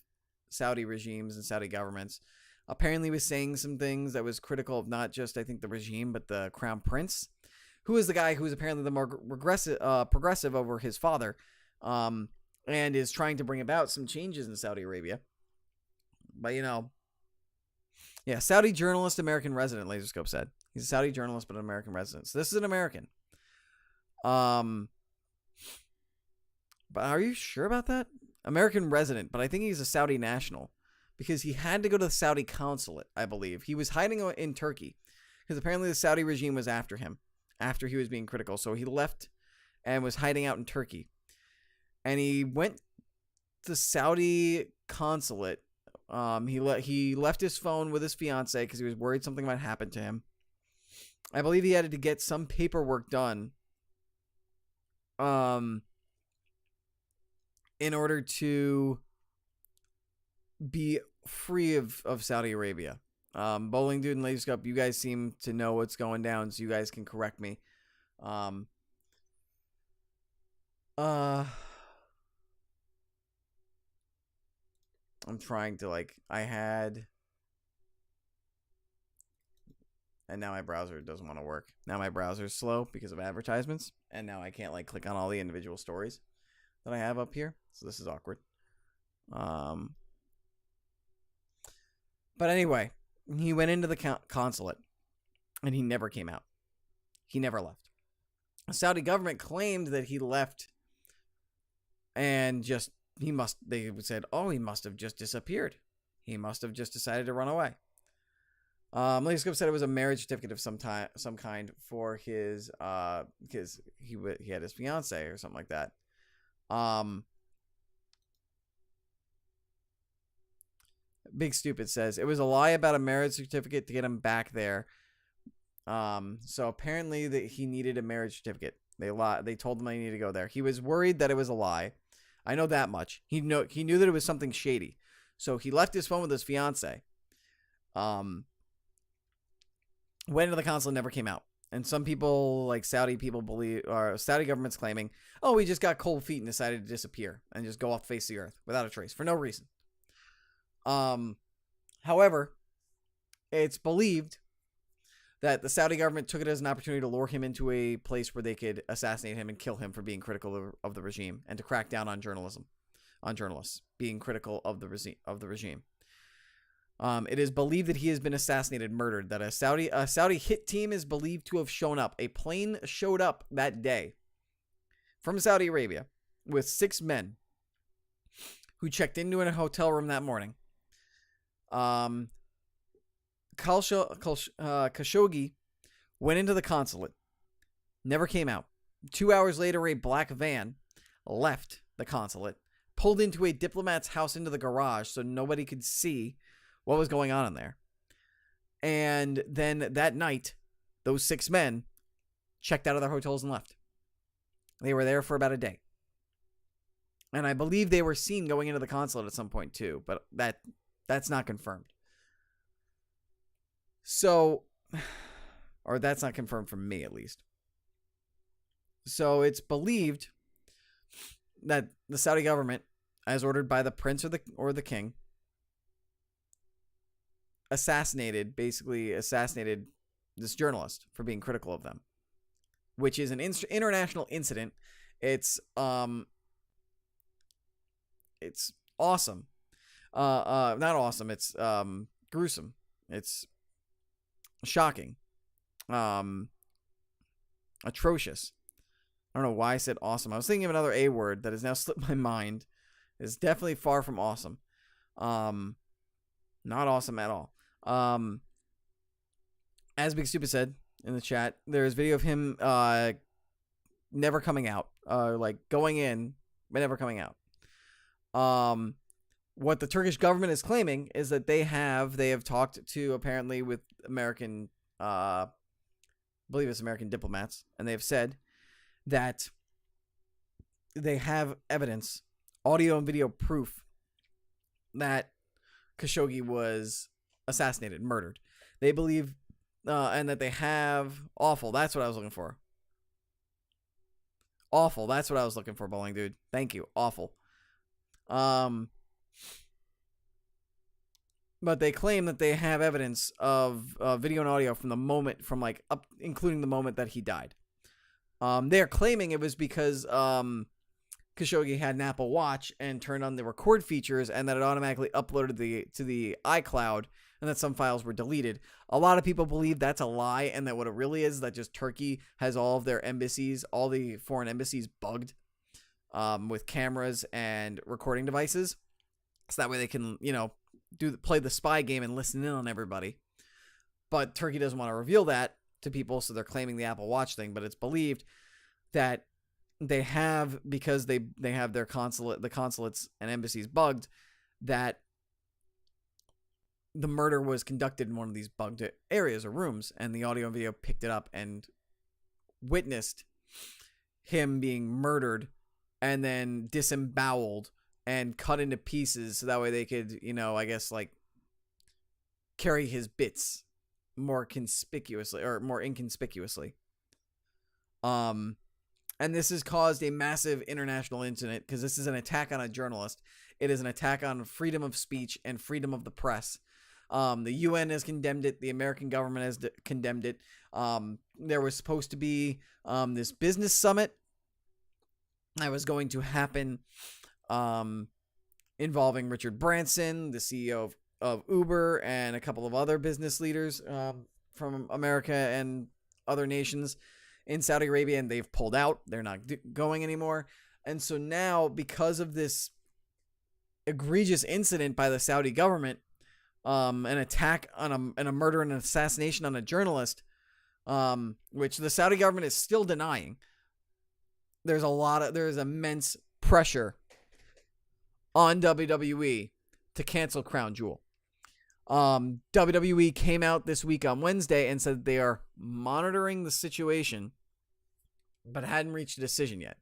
Saudi regimes and Saudi governments. Apparently, he was saying some things that was critical of not just, I think, the regime, but the crown prince, who is the guy who is apparently the more progressive over his father, and is trying to bring about some changes in Saudi Arabia. But, yeah, Saudi journalist, American resident, Laserscope said. He's a Saudi journalist, but an American resident. So this is an American. But are you sure about that? American resident, but I think he's a Saudi national. Because he had to go to the Saudi consulate, I believe. He was hiding in Turkey. Because apparently the Saudi regime was after him. After he was being critical. So he left and was hiding out in Turkey. And he went to the Saudi consulate. He left his phone with his fiance because he was worried something might happen to him. I believe he had to get some paperwork done. In order to be free of Saudi Arabia. Bowling Dude and Ladies Cup, you guys seem to know what's going down, so you guys can correct me. I'm trying to, and now my browser doesn't want to work. Now my browser's slow because of advertisements, and now I can't, click on all the individual stories that I have up here, so this is awkward. But anyway, he went into the consulate, and he never came out. He never left. The Saudi government claimed that he left and just they said, oh, he must have just disappeared. He must have just decided to run away. Scope said it was a marriage certificate of some kind for his, because he had his fiance or something like that. Big Stupid says it was a lie about a marriage certificate to get him back there. So apparently that he needed a marriage certificate. They told him he needed to go there. He was worried that it was a lie. I know that much. He knew that it was something shady. So he left his phone with his fiance. Went into the consulate, never came out. And some people, like Saudi people, or Saudi government's claiming, oh, he just got cold feet and decided to disappear and just go off the face of the earth without a trace for no reason. However, it's believed that the Saudi government took it as an opportunity to lure him into a place where they could assassinate him and kill him for being critical of the regime, and to crack down on journalists being critical of the regime. It is believed that he has been assassinated, murdered. That a Saudi hit team is believed to have shown up. A plane showed up that day from Saudi Arabia with 6 men who checked into a hotel room that morning. Khashoggi went into the consulate, never came out. 2 hours later, a black van left the consulate, pulled into a diplomat's house into the garage so nobody could see what was going on in there. And then that night, those 6 men checked out of their hotels and left. They were there for about a day. And I believe they were seen going into the consulate at some point too, but that's not confirmed. So, or that's not confirmed from me at least. So it's believed that the Saudi government, as ordered by the prince or the king, assassinated this journalist for being critical of them, which is an international incident. It's awesome. Not awesome. It's gruesome. It's shocking. Atrocious. I don't know why I said awesome. I was thinking of another A word that has now slipped my mind. It's definitely far from awesome. Not awesome at all. As Big Stupid said in the chat, there's video of him never coming out. Like going in, but never coming out. What the Turkish government is claiming is that they have talked to, apparently, with American, I believe it's American diplomats, and they have said that they have evidence, audio and video proof, that Khashoggi was assassinated, murdered. They believe, and that they have awful. That's what I was looking for. Awful. That's what I was looking for, Bowling Dude. Thank you. Awful. But they claim that they have evidence of video and audio from the moment, including the moment that he died. They're claiming it was because Khashoggi had an Apple Watch and turned on the record features, and that it automatically uploaded to the iCloud, and that some files were deleted. A lot of people believe that's a lie, and that what it really is that just Turkey has all of their embassies, all the foreign embassies, bugged with cameras and recording devices, so that way they can, play the spy game and listen in on everybody. But Turkey doesn't want to reveal that to people, so they're claiming the Apple Watch thing. But it's believed that they have, because they have the consulates and embassies bugged, that the murder was conducted in one of these bugged areas or rooms, and the audio and video picked it up and witnessed him being murdered and then disemboweled and cut into pieces, so that way they could, carry his bits more conspicuously or more inconspicuously. And this has caused a massive international incident, because this is an attack on a journalist. It is an attack on freedom of speech and freedom of the press. The UN has condemned it. The American government has condemned it. There was supposed to be this business summit that was going to happen involving Richard Branson, the CEO of Uber, and a couple of other business leaders from America and other nations in Saudi Arabia, and they've pulled out. They're not going anymore. And so now, because of this egregious incident by the Saudi government, an attack on a murder and an assassination on a journalist, which the Saudi government is still denying. There's immense pressure on WWE to cancel Crown Jewel. WWE came out this week on Wednesday and said they are monitoring the situation, but hadn't reached a decision yet.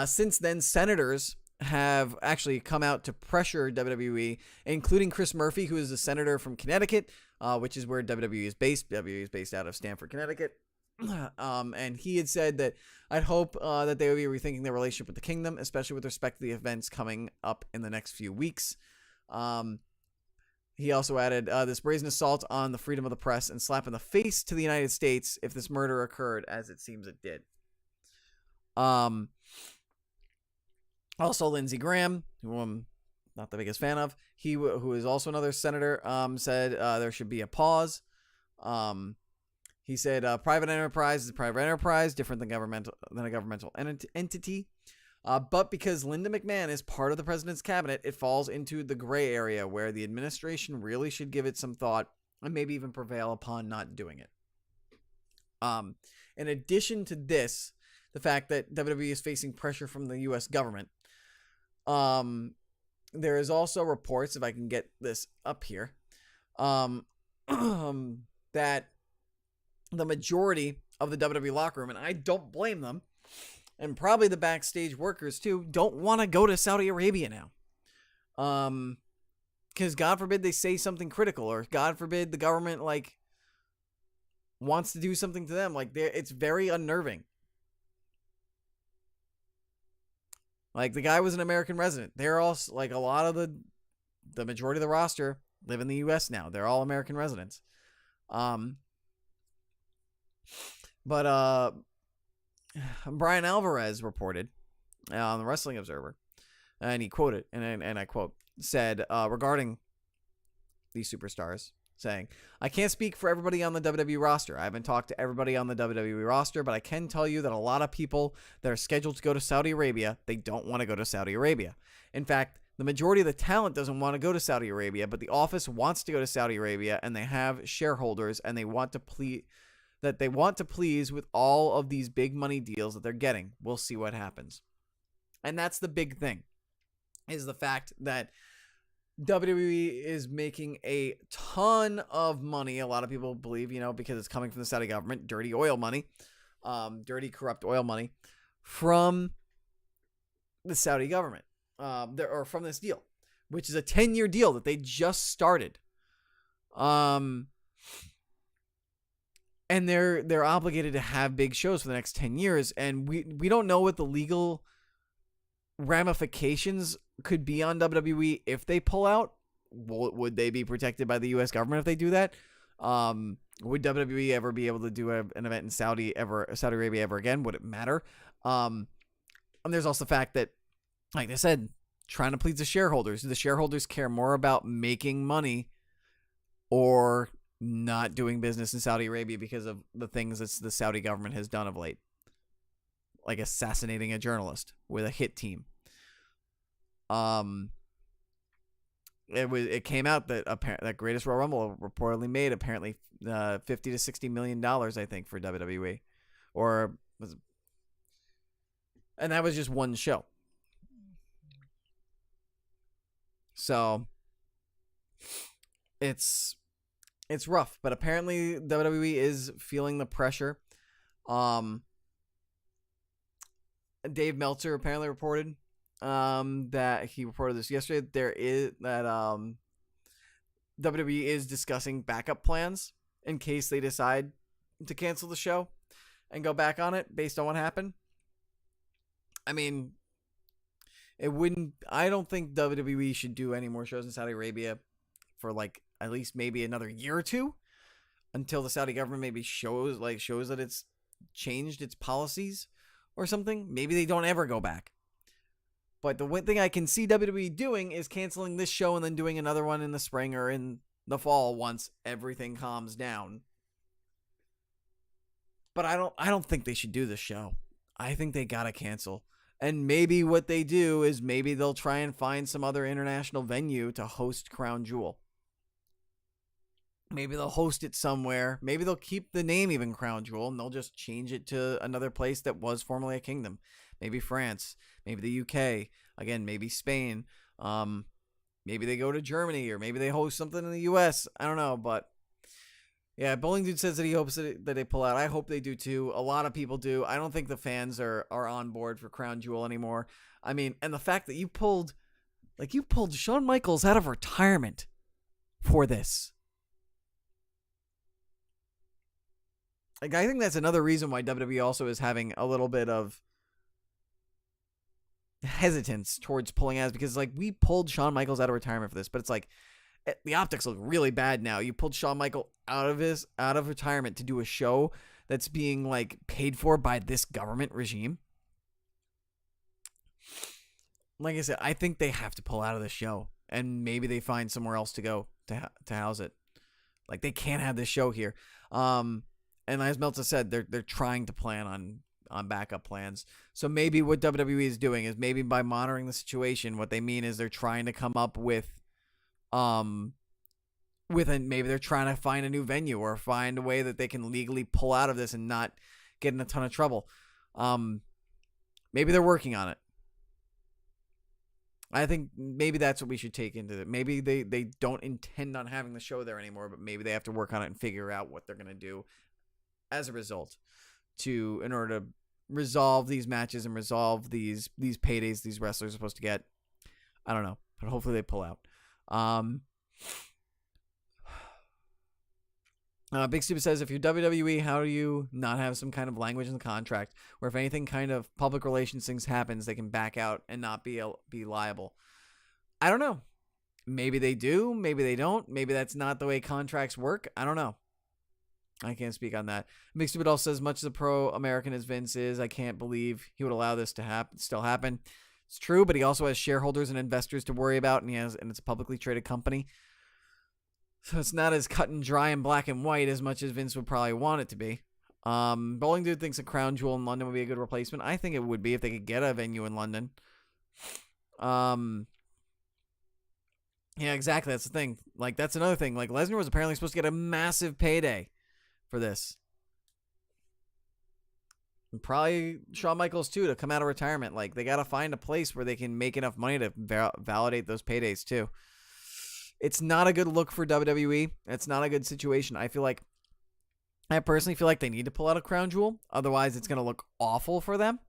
Since then, senators have actually come out to pressure WWE, including Chris Murphy, who is a senator from Connecticut, which is where WWE is based. WWE is based out of Stamford, Connecticut. And he had said that I'd hope that they would be rethinking their relationship with the kingdom, especially with respect to the events coming up in the next few weeks. He also added this brazen assault on the freedom of the press and slap in the face to the United States if this murder occurred, as it seems it did. Also, Lindsey Graham, who I'm not the biggest fan of, who is also another senator, said there should be a pause. He said private enterprise is a private enterprise, different than a governmental entity. But because Linda McMahon is part of the president's cabinet, it falls into the gray area where the administration really should give it some thought and maybe even prevail upon not doing it. In addition to this, the fact that WWE is facing pressure from the U.S. government, there is also reports, if I can get this up here, that the majority of the WWE locker room, and I don't blame them, and probably the backstage workers too, don't want to go to Saudi Arabia now. Because God forbid they say something critical, or God forbid the government wants to do something to them. It's very unnerving. The guy was an American resident. They're all a lot of the majority of the roster live in the U.S. now. They're all American residents. But Brian Alvarez reported on the Wrestling Observer, and he quoted, and I quote, said regarding these superstars, saying, "I can't speak for everybody on the WWE roster. I haven't talked to everybody on the WWE roster, but I can tell you that a lot of people that are scheduled to go to Saudi Arabia, they don't want to go to Saudi Arabia. In fact, the majority of the talent doesn't want to go to Saudi Arabia, but the office wants to go to Saudi Arabia, and they have shareholders, and they want to please with all of these big money deals that they're getting. We'll see what happens." And that's the big thing, is the fact that WWE is making a ton of money. A lot of people believe, because it's coming from the Saudi government, dirty oil money, dirty, corrupt oil money from the Saudi government, or from this deal, which is a 10-year deal that they just started. And they're obligated to have big shows for the next 10 years. And we don't know what the legal ramifications could be on WWE if they pull out. Would they be protected by the U.S. government if they do that? Would WWE ever be able to do an event in Saudi Arabia ever again? Would it matter? And there's also the fact that, like I said, trying to please the shareholders. Do the shareholders care more about making money or not doing business in Saudi Arabia because of the things that the Saudi government has done of late? Like assassinating a journalist with a hit team. It came out that that Greatest Royal Rumble reportedly made apparently $50 to $60 million, I think, for WWE, and that was just one show. So it's rough, but apparently WWE is feeling the pressure. Dave Meltzer apparently reported that he reported this yesterday. WWE is discussing backup plans in case they decide to cancel the show and go back on it based on what happened. I mean, I don't think WWE should do any more shows in Saudi Arabia for at least maybe another year or two, until the Saudi government maybe shows that it's changed its policies or something. Maybe they don't ever go back. But the one thing I can see WWE doing is canceling this show and then doing another one in the spring or in the fall once everything calms down. But I don't think they should do this show. I think they gotta cancel. And maybe what they do is maybe they'll try and find some other international venue to host Crown Jewel. Maybe they'll host it somewhere. Maybe they'll keep the name even Crown Jewel and they'll just change it to another place that was formerly a kingdom. Maybe France, maybe the UK, again, maybe Spain. Maybe they go to Germany or maybe they host something in the US. I don't know, but yeah, Bowling Dude says that he hopes that they pull out. I hope they do too. A lot of people do. I don't think the fans are on board for Crown Jewel anymore. I mean, and the fact that you pulled Shawn Michaels out of retirement for this. Like, I think that's another reason why WWE also is having a little bit of hesitance towards pulling out, because like we pulled Shawn Michaels out of retirement for this, but it's like the optics look really bad now. You pulled Shawn Michaels out of retirement to do a show that's being like paid for by this government regime. Like I said, I think they have to pull out of the show, and maybe they find somewhere else to go to house it. Like they can't have this show here. And as Meltzer said, they're trying to plan on backup plans. So maybe what WWE is doing is maybe by monitoring the situation, what they mean is they're trying to come up with maybe they're trying to find a new venue or find a way that they can legally pull out of this and not get in a ton of trouble. Maybe they're working on it. I think maybe that's what we should take into it. Maybe they don't intend on having the show there anymore, but maybe they have to work on it and figure out what they're going to do as a result in order to resolve these matches and resolve these paydays these wrestlers are supposed to get. I don't know, but hopefully they pull out. Big Stupid says, if you're WWE, how do you not have some kind of language in the contract where if anything kind of public relations things happens, they can back out and not be liable? I don't know. Maybe they do. Maybe they don't. Maybe that's not the way contracts work. I don't know. I can't speak on that. Big Stupid also says, much as a pro-American as Vince is, I can't believe he would allow this to still happen. It's true, but he also has shareholders and investors to worry about, and it's a publicly traded company. So it's not as cut and dry and black and white as much as Vince would probably want it to be. Bowling Dude thinks a Crown Jewel in London would be a good replacement. I think it would be if they could get a venue in London. Yeah, exactly. That's the thing. Like, that's another thing. Like, Lesnar was apparently supposed to get a massive payday for this. And probably Shawn Michaels, too, to come out of retirement. Like, they got to find a place where they can make enough money to validate those paydays, too. It's not a good look for WWE. It's not a good situation. I personally feel like they need to pull out a Crown Jewel. Otherwise, it's going to look awful for them.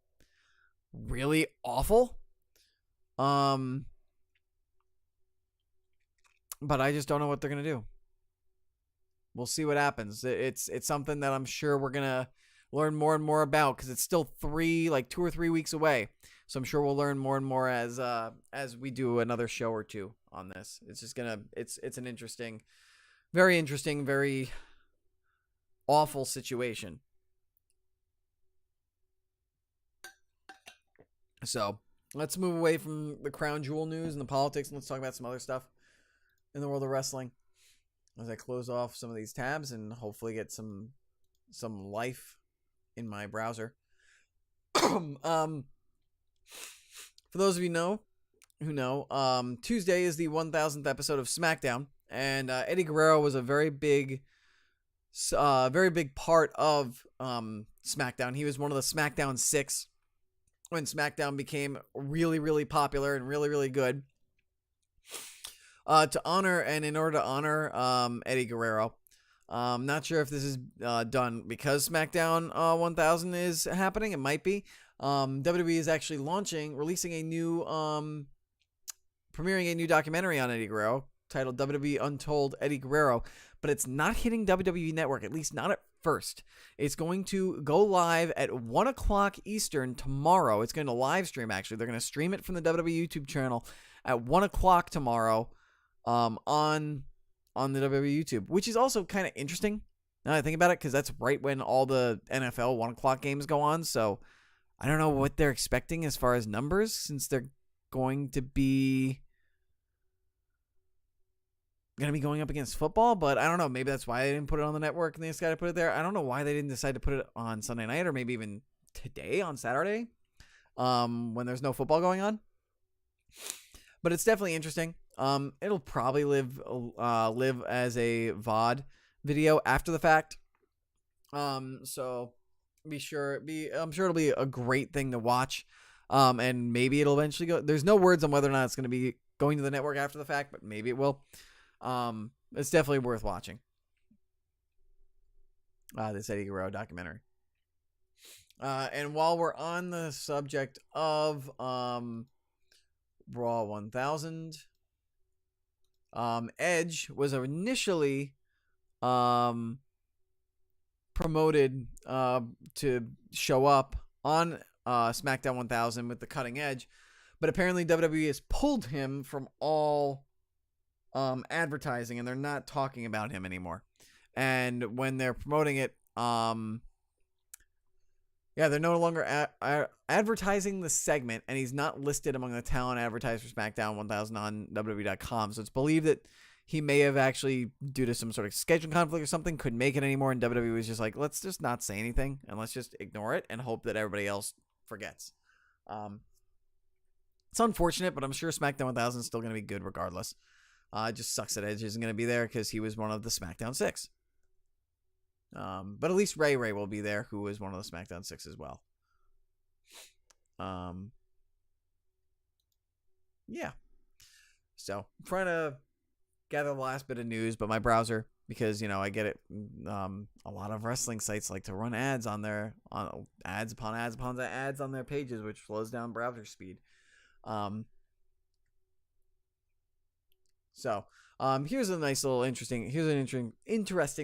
Really awful. But I just don't know what they're going to do. We'll see what happens. It's something that I'm sure we're going to learn more and more about because it's still 2 or 3 weeks away. So I'm sure we'll learn more and more as we do another show or two on this. It's just it's an interesting, very awful situation. So let's move away from the Crown Jewel news and the politics, and let's talk about some other stuff in the world of wrestling as I close off some of these tabs and hopefully get some life in my browser. For those of you who know, Tuesday is the 1000th episode of SmackDown, and Eddie Guerrero was a very big part of SmackDown. He was one of the SmackDown 6 when SmackDown became really, really popular and really, really good. In order to honor Eddie Guerrero, not sure if this is done because SmackDown 1000 is happening. It might be. WWE is actually premiering a new documentary on Eddie Guerrero titled WWE Untold Eddie Guerrero, but it's not hitting WWE Network, at least not at first. It's going to go live at 1 o'clock Eastern tomorrow. It's going to live stream, actually. They're going to stream it from the WWE YouTube channel at 1 o'clock tomorrow on the WWE YouTube, which is also kind of interesting now that I think about it, because that's right when all the NFL 1 o'clock games go on, so I don't know what they're expecting as far as numbers, since they're going to be going up against football, but I don't know. Maybe that's why they didn't put it on the network and they just got to put it there. I don't know why they didn't decide to put it on Sunday night or maybe even today on Saturday. when there's no football going on. But it's definitely interesting. It'll probably live as a VOD video after the fact. So I'm sure it'll be a great thing to watch. And maybe it'll eventually go. There's no words on whether or not it's going to be going to the network after the fact, but maybe it will. It's definitely worth watching. This Eddie Guerrero documentary. And while we're on the subject of Raw 1000, Edge was initially promoted to show up on SmackDown 1000 with the cutting edge, but apparently WWE has pulled him from all advertising, and they're not talking about him anymore. And when they're promoting it, they're no longer advertising the segment, and he's not listed among the talent advertised for SmackDown 1000 on WWE.com. So it's believed that he may have actually, due to some sort of schedule conflict or something, couldn't make it anymore, and WWE was just like, let's just not say anything, and let's just ignore it and hope that everybody else forgets. It's unfortunate, but I'm sure SmackDown 1000 is still going to be good regardless. It just sucks that Edge isn't going to be there because he was one of the SmackDown 6. But at least Ray will be there, who was one of the SmackDown 6 as well. Yeah. So, I'm trying to gather the last bit of news, but my browser, because, I get it, a lot of wrestling sites like to run ads on their, ads upon ads on their pages, which slows down browser speed. Here's a nice little interesting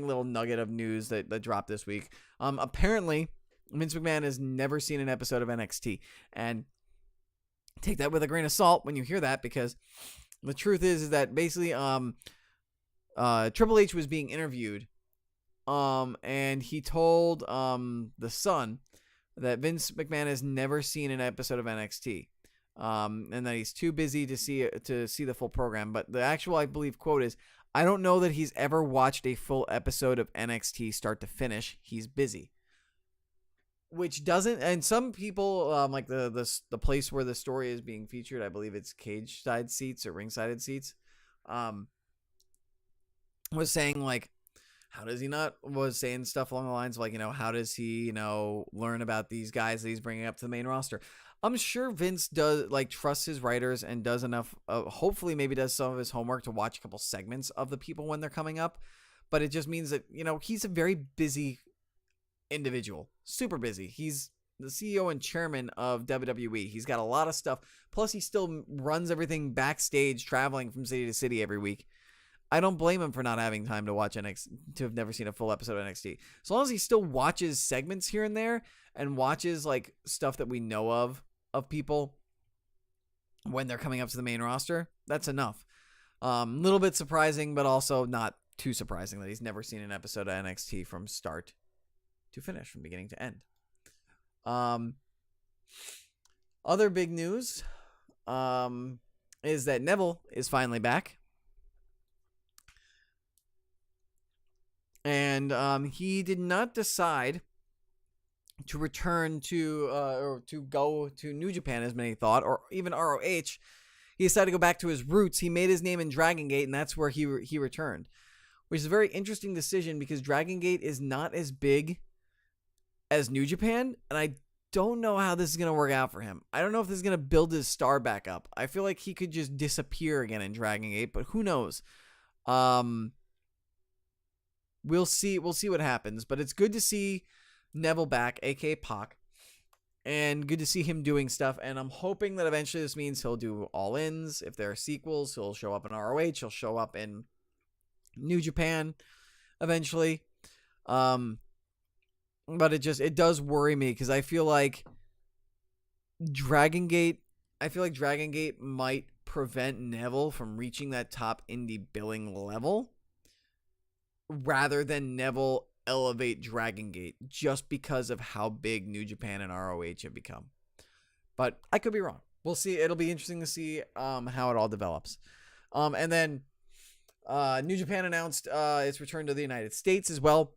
little nugget of news that dropped this week. Apparently Vince McMahon has never seen an episode of NXT, and take that with a grain of salt when you hear that, because the truth is that basically Triple H was being interviewed, and he told the Sun that Vince McMahon has never seen an episode of NXT. And that he's too busy to see the full program. But the actual, I believe, quote is, "I don't know that he's ever watched a full episode of NXT start to finish. He's busy." Which doesn't, and some people, like the place where the story is being featured, I believe it's cage side seats or ringside seats, was saying like, how does he not, was saying stuff along the lines of like, how does he, learn about these guys that he's bringing up to the main roster? I'm sure Vince does, like, trusts his writers and does enough, hopefully maybe does some of his homework to watch a couple segments of the people when they're coming up. But it just means that, he's a very busy individual. Super busy. He's the CEO and chairman of WWE. He's got a lot of stuff. Plus, he still runs everything backstage, traveling from city to city every week. I don't blame him for not having time to watch NXT, to have never seen a full episode of NXT. As long as he still watches segments here and there and watches, like, stuff that we know of people when they're coming up to the main roster, that's enough. Little bit surprising, but also not too surprising that he's never seen an episode of NXT from start to finish, from beginning to end. Other big news is that Neville is finally back. And he did not decide to return to or to go to New Japan as many thought, or even ROH. He decided to go back to his roots. He made his name in Dragon Gate, and that's where he returned, which is a very interesting decision because Dragon Gate is not as big as New Japan, and I don't know how this is going to work out for him. I don't know if this is going to build his star back up. I feel like he could just disappear again in Dragon Gate, but who knows? We'll see what happens, but it's good to see Neville back, aka Pac, and good to see him doing stuff, and I'm hoping that eventually this means he'll do all-ins. If there are sequels, he'll show up in ROH, he'll show up in New Japan eventually. But it does worry me because I feel like Dragon Gate might prevent Neville from reaching that top indie billing level rather than Neville elevate Dragon Gate just because of how big New Japan and ROH have become. But I could be wrong. We'll see. It'll be interesting to see how it all develops. And then New Japan announced its return to the United States as well.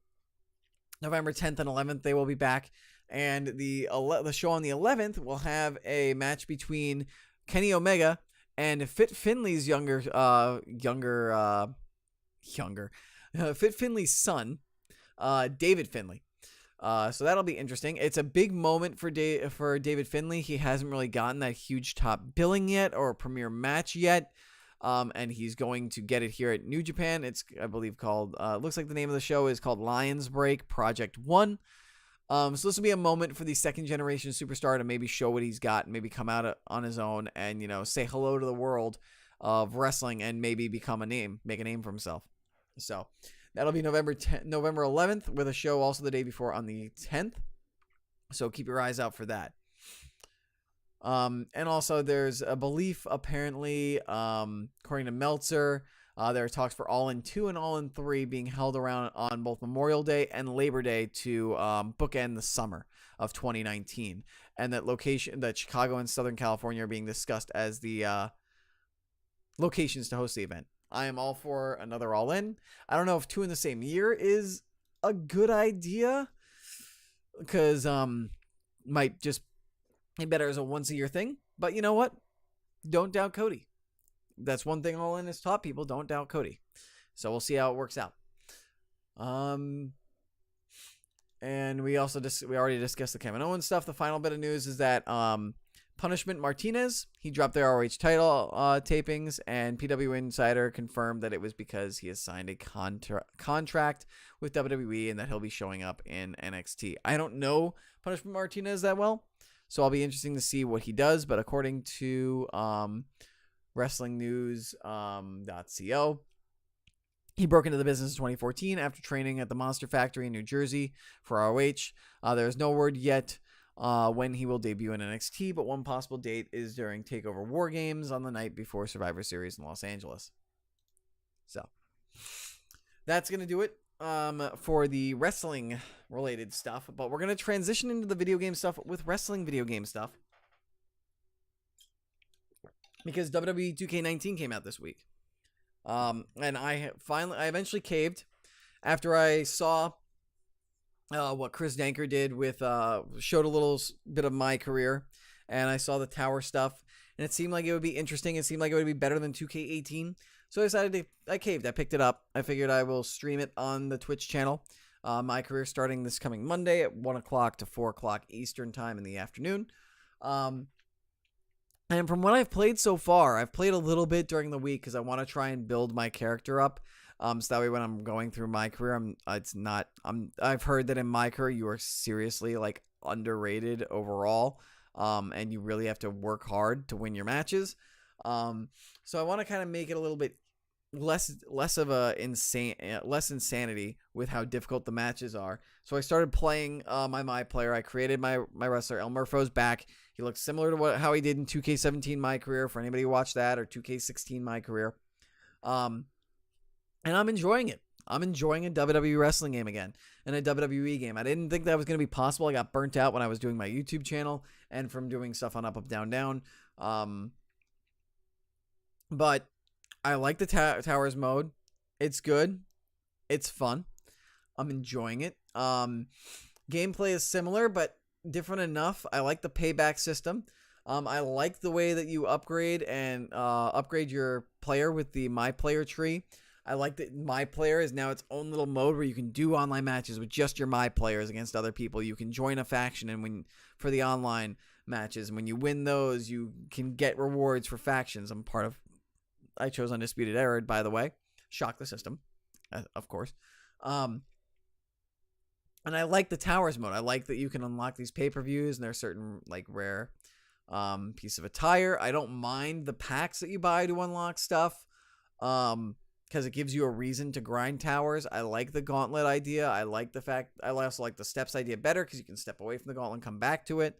November 10th and 11th, they will be back. And the show on the 11th will have a match between Kenny Omega and Fit Finley's Fit Finley's son, David Finley. So that'll be interesting. It's a big moment for David Finley. He hasn't really gotten that huge top billing yet or a premiere match yet. And he's going to get it here at New Japan. It's, I believe, called, looks like the name of the show is called Lions Break Project 1. So this will be a moment for the second generation superstar to maybe show what he's got and maybe come out on his own and, you know, say hello to the world of wrestling and maybe make a name for himself. So that'll be November 11th with a show also the day before on the 10th. So keep your eyes out for that. And also there's a belief apparently, according to Meltzer, there are talks for All In 2 and All In 3 being held around on both Memorial Day and Labor Day to bookend the summer of 2019. And that Chicago and Southern California are being discussed as the locations to host the event. I am all for another All In. I don't know if 2 in the same year is a good idea, because might just be better as a once-a-year thing. But you know what? Don't doubt Cody. That's one thing All In has taught people. Don't doubt Cody. So we'll see how it works out. And we already discussed the Kevin Owens stuff. The final bit of news is that Punishment Martinez, he dropped their ROH title tapings, and PW Insider confirmed that it was because he has signed a contract with WWE and that he'll be showing up in NXT. I don't know Punishment Martinez that well, so I'll be interesting to see what he does. But according to WrestlingNews.co, he broke into the business in 2014 after training at the Monster Factory in New Jersey for ROH. There's no word yet when he will debut in NXT, but one possible date is during TakeOver War Games on the night before Survivor Series in Los Angeles. So that's going to do it for the wrestling related stuff, but we're going to transition into the video game stuff with wrestling video game stuff, because WWE 2K19 came out this week. And I eventually caved after I saw what Chris Danker did with, showed a little bit of my career, and I saw the tower stuff, and it seemed like it would be interesting. It seemed like it would be better than 2K18. So I caved. I picked it up. I figured I will stream it on the Twitch channel. My career starting this coming Monday at 1 o'clock to 4 o'clock Eastern time in the afternoon. And from what I've played so far, I've played a little bit during the week because I want to try and build my character up. So that way when I'm going through my career, I've heard that in my career, you are seriously like underrated overall. And you really have to work hard to win your matches. So I want to kind of make it a little bit less insanity with how difficult the matches are. So I started playing my player. I created my wrestler. El Murpho's back. He looks similar to how he did in 2K17 My Career, for anybody who watched that, or 2K16 My Career. And I'm enjoying it. I'm enjoying a WWE wrestling game again, and a WWE game. I didn't think that was going to be possible. I got burnt out when I was doing my YouTube channel and from doing stuff on Up, Up, Down, Down. But I like the Towers mode. It's good. It's fun. I'm enjoying it. Gameplay is similar, but different enough. I like the payback system. I like the way that you upgrade your player with the My Player tree. I like that My Player is now its own little mode where you can do online matches with just your My Players against other people. You can join a faction, and for the online matches, and when you win those, you can get rewards for factions. I chose Undisputed Era, by the way. Shock the system, of course. And I like the Towers mode. I like that you can unlock these pay-per-views, and there's certain like rare piece of attire. I don't mind the packs that you buy to unlock stuff, because it gives you a reason to grind towers. I like the gauntlet idea. I also like the steps idea better, because you can step away from the gauntlet and come back to it.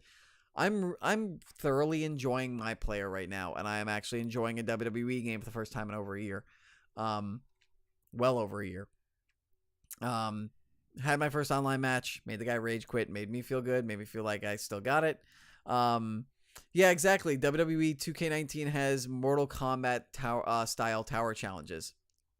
I'm thoroughly enjoying My Player right now, and I am actually enjoying a WWE game for the first time in over a year. Well over a year. Had my first online match, made the guy rage quit, made me feel good, made me feel like I still got it. Yeah, exactly. WWE 2K19 has Mortal Kombat style tower challenges.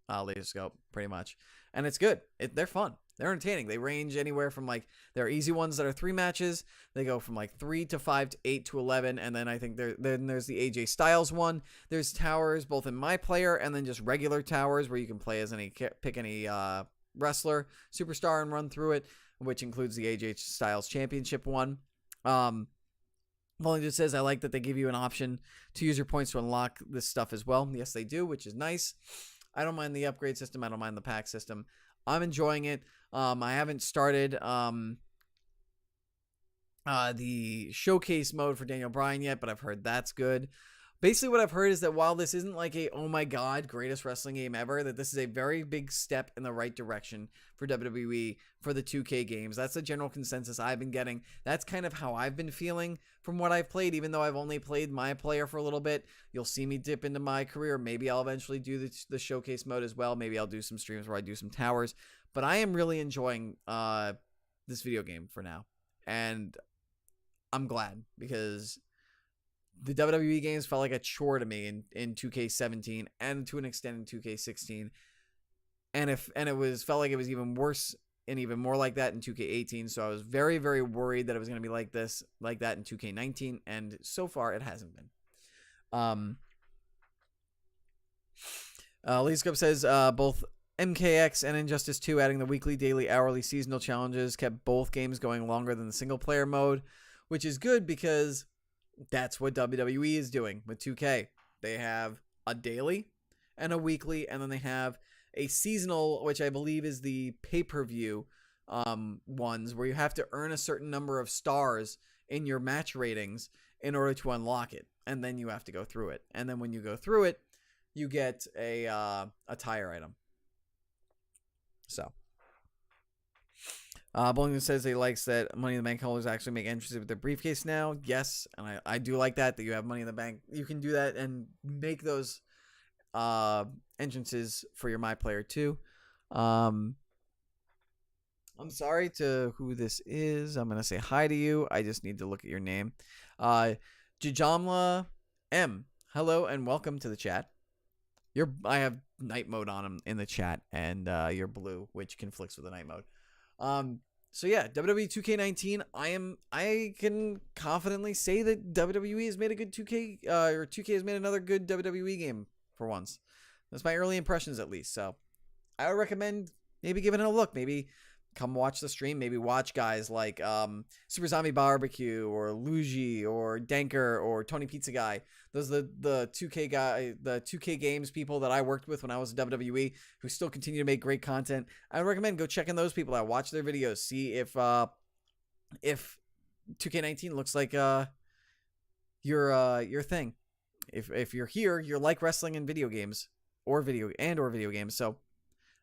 Laser scope, pretty much. and it's good. They're fun. They're entertaining. They range anywhere from like, there are easy ones that are 3 matches. They go from like 3 to 5 to 8 to 11. And then I think then there's the AJ Styles one. There's towers both in my player and then just regular towers where you can play as pick any wrestler, superstar, and run through it, which includes the AJ Styles Championship one. Well, it just says, I like that they give you an option to use your points to unlock this stuff as well. Yes, they do, which is nice. I don't mind the upgrade system. I don't mind the pack system. I'm enjoying it. I haven't started the showcase mode for Daniel Bryan yet, but I've heard that's good. Basically, what I've heard is that while this isn't like a, oh my god, greatest wrestling game ever, that this is a very big step in the right direction for WWE for the 2K games. That's the general consensus I've been getting. That's kind of how I've been feeling from what I've played, even though I've only played my player for a little bit. You'll see me dip into my career. Maybe I'll eventually do the showcase mode as well. Maybe I'll do some streams where I do some towers. But I am really enjoying this video game for now. And I'm glad, because the WWE games felt like a chore to me in 2K17 and to an extent in 2K16, and it felt like it was even worse and even more like that in 2K18. So I was very, very worried that it was going to be like that in 2K19, and so far it hasn't been. Lee Scope says both MKX and Injustice 2 adding the weekly, daily, hourly, seasonal challenges kept both games going longer than the single player mode, which is good because that's what WWE is doing with 2K. They have a daily and a weekly, and then they have a seasonal, which I believe is the pay-per-view ones, where you have to earn a certain number of stars in your match ratings in order to unlock it, and then you have to go through it. And then when you go through it, you get a tire item. So Bowling says he likes that Money in the Bank holders actually make entrances with their briefcase now. Yes, and I do like that you have Money in the Bank. You can do that and make those entrances for your My Player too. I'm sorry to who this is. I'm going to say hi to you. I just need to look at your name. Jajamla M. Hello and welcome to the chat. I have night mode on him in the chat, and you're blue, which conflicts with the night mode. So yeah, WWE 2K19, I can confidently say that WWE has made a good 2K, or 2K has made another good WWE game for once. That's my early impressions, at least. So I would recommend maybe giving it a look. Maybe come watch the stream. Maybe watch guys like Super Zombie Barbecue or Luigi or Danker or Tony Pizza Guy. Those are the 2K guy, the 2K games people that I worked with when I was at WWE, who still continue to make great content. I would recommend go checking those people out, watch their videos, see if 2K19 looks like your thing. If you're here, you're like wrestling and video games or video games. So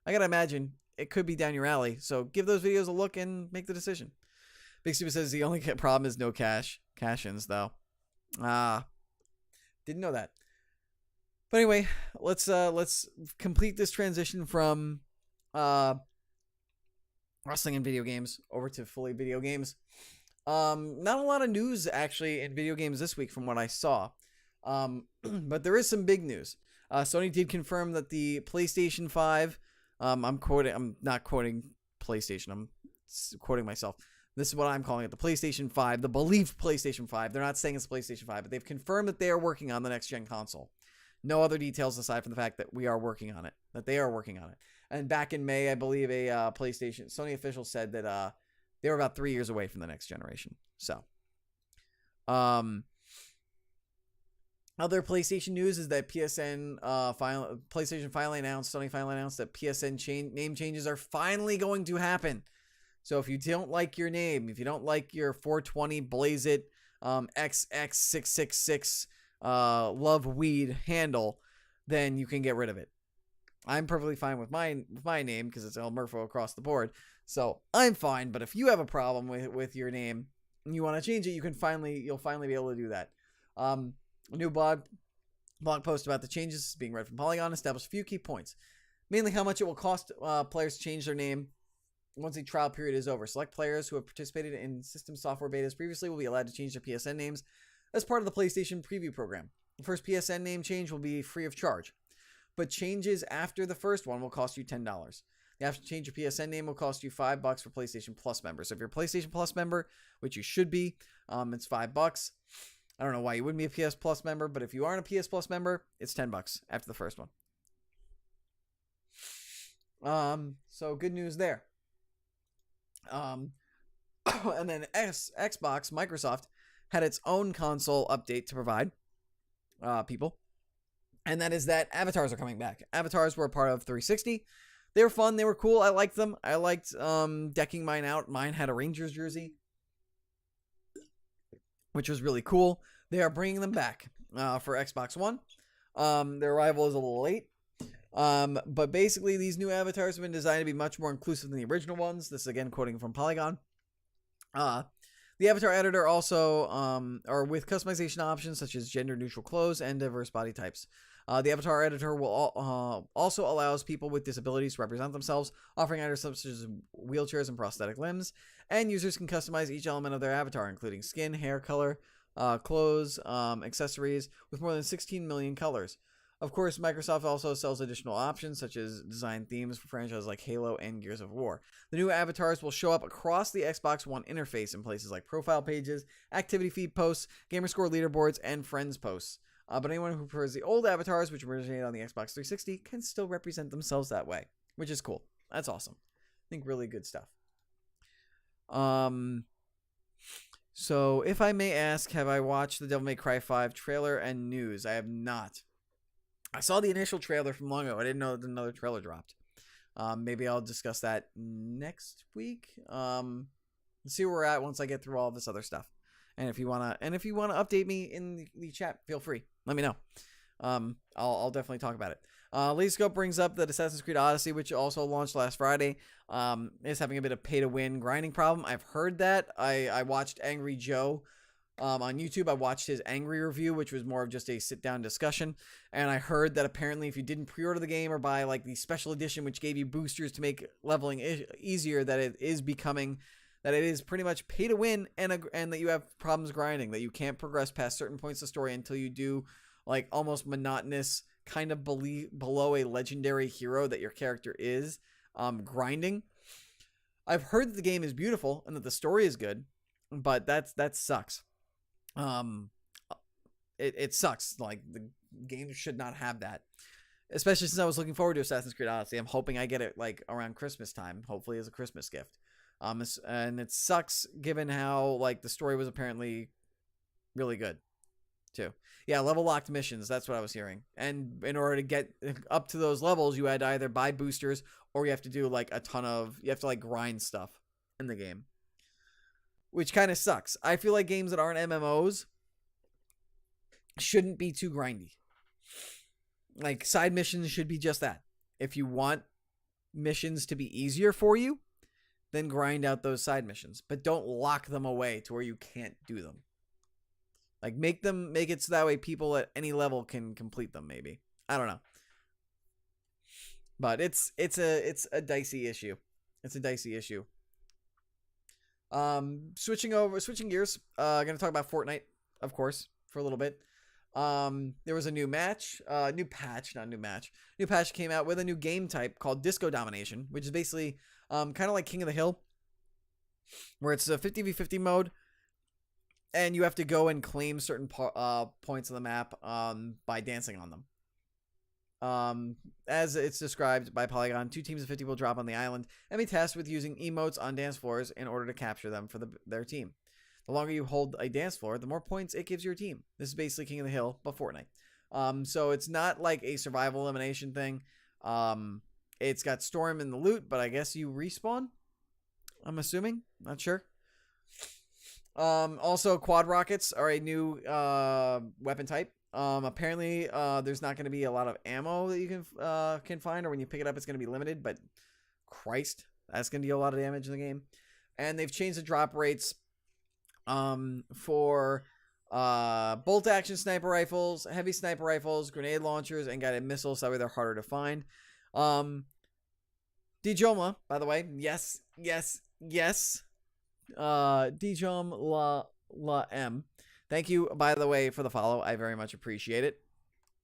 I gotta imagine it could be down your alley. So give those videos a look and make the decision. Big Steve says the only problem is no cash-ins though. Didn't know that. But anyway, let's complete this transition from wrestling and video games over to fully video games. Not a lot of news actually in video games this week from what I saw. But there is some big news. Sony did confirm that the PlayStation 5, I'm not quoting PlayStation, I'm quoting myself. This is what I'm calling it, the PlayStation 5, the believed PlayStation 5. They're not saying it's PlayStation 5, but they've confirmed that they are working on the next-gen console. No other details aside from the fact that they are working on it. And back in May, I believe a Sony official said that they were about 3 years away from the next generation. So, other PlayStation news is that PlayStation finally announced, Sony finally announced that PSN name changes are finally going to happen. So if you don't like your name, if you don't like your 420 Blaze It XX666 Love Weed handle, then you can get rid of it. I'm perfectly fine with my name because it's El Murpho across the board. So I'm fine. But if you have a problem with your name and you want to change it, you'll finally be able to do that. A new blog post about the changes being read from Polygon established a few key points. Mainly how much it will cost players to change their name once the trial period is over. Select players who have participated in system software betas previously will be allowed to change their PSN names as part of the PlayStation preview program. The first PSN name change will be free of charge, but changes after the first one will cost you $10. You have to change your PSN name. Will cost you $5 for PlayStation Plus members. So if you're a PlayStation Plus member, which you should be, it's $5. I don't know why you wouldn't be a PS Plus member, but if you aren't a PS Plus member, it's $10 after the first one. So good news there. And then Xbox, Microsoft had its own console update to provide people. And that is that avatars are coming back. Avatars were a part of 360. They were fun. They were cool. I liked them. I liked decking mine out. Mine had a Rangers jersey, which was really cool. They are bringing them back for Xbox One. Their arrival is a little late. But basically, these new avatars have been designed to be much more inclusive than the original ones. This is again quoting from Polygon. The avatar editor also, or with customization options such as gender-neutral clothes and diverse body types. The avatar editor will also allows people with disabilities to represent themselves, offering items such as wheelchairs and prosthetic limbs. And users can customize each element of their avatar, including skin, hair color, clothes, accessories, with more than 16 million colors. Of course, Microsoft also sells additional options, such as design themes for franchises like Halo and Gears of War. The new avatars will show up across the Xbox One interface in places like profile pages, activity feed posts, gamerscore leaderboards, and friends posts. But anyone who prefers the old avatars, which originated on the Xbox 360, can still represent themselves that way, which is cool. That's awesome. I think really good stuff. So, if I may ask, have I watched the Devil May Cry 5 trailer and news? I have not. I saw the initial trailer from long ago. I didn't know that another trailer dropped. Maybe I'll discuss that next week. Let's see where we're at once I get through all this other stuff. And if you wanna update me in the chat, feel free. Let me know. I'll definitely talk about it. LaserScope brings up that Assassin's Creed Odyssey, which also launched last Friday, is having a bit of pay-to-win grinding problem. I've heard that. I watched Angry Joe on YouTube. I watched his Angry review, which was more of just a sit-down discussion. And I heard that apparently if you didn't pre-order the game or buy like the special edition, which gave you boosters to make leveling easier, that it is becoming... that it is pretty much pay to win and that you have problems grinding, that you can't progress past certain points of story until you do like almost monotonous kind of below a legendary hero that your character is grinding. I've heard that the game is beautiful and that the story is good, but that sucks. It sucks. Like the game should not have that. Especially since I was looking forward to Assassin's Creed Odyssey. I'm hoping I get it like around Christmas time, hopefully as a Christmas gift. And it sucks given how like the story was apparently really good too. Yeah, level locked missions. That's what I was hearing. And in order to get up to those levels, you had to either buy boosters or you have to do like you have to like grind stuff in the game, which kind of sucks. I feel like games that aren't MMOs shouldn't be too grindy. Like side missions should be just that. If you want missions to be easier for you, then grind out those side missions, but don't lock them away to where you can't do them. Like make it so that way people at any level can complete them. Maybe, I don't know, but it's a dicey issue. It's a dicey issue. Switching gears. Gonna talk about Fortnite, of course, for a little bit. There was a new patch came out with a new game type called Disco Domination, which is basically kind of like King of the Hill, where it's a 50v50 mode, and you have to go and claim certain points of the map by dancing on them. As it's described by Polygon, 2 teams of 50 will drop on the island and be tasked with using emotes on dance floors in order to capture them for their team. The longer you hold a dance floor, the more points it gives your team. This is basically King of the Hill, but Fortnite. So it's not like a survival elimination thing. It's got Storm in the loot, but I guess you respawn, I'm assuming. Not sure. Also, quad rockets are a new weapon type. Apparently, there's not going to be a lot of ammo that you can find, or when you pick it up, it's going to be limited. But Christ, that's going to deal a lot of damage in the game. And they've changed the drop rates for bolt action sniper rifles, heavy sniper rifles, grenade launchers, and guided missiles. That way, they're harder to find. Djoma, by the way, yes. Djom la M. Thank you, by the way, for the follow. I very much appreciate it.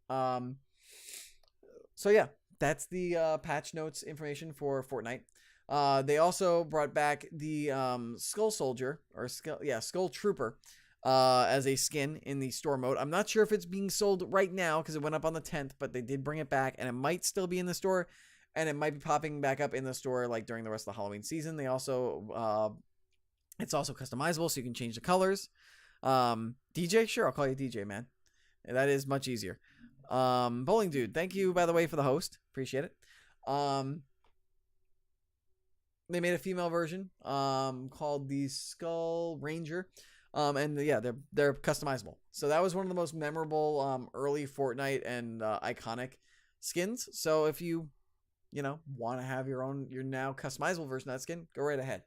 So yeah, that's the patch notes information for Fortnite. They also brought back the Skull Soldier, or Skull Trooper, as a skin in the store mode. I'm not sure if it's being sold right now because it went up on the 10th, but they did bring it back, and it might still be in the store, and it might be popping back up in the store like during the rest of the Halloween season. They also, it's also customizable, so you can change the colors. DJ, sure, I'll call you DJ, man. That is much easier. Bowling Dude, thank you, by the way, for the host. Appreciate it. They made a female version called the Skull Ranger. And yeah, they're customizable. So that was one of the most memorable early Fortnite and iconic skins. So if you want to have your now customizable version of that skin, go right ahead.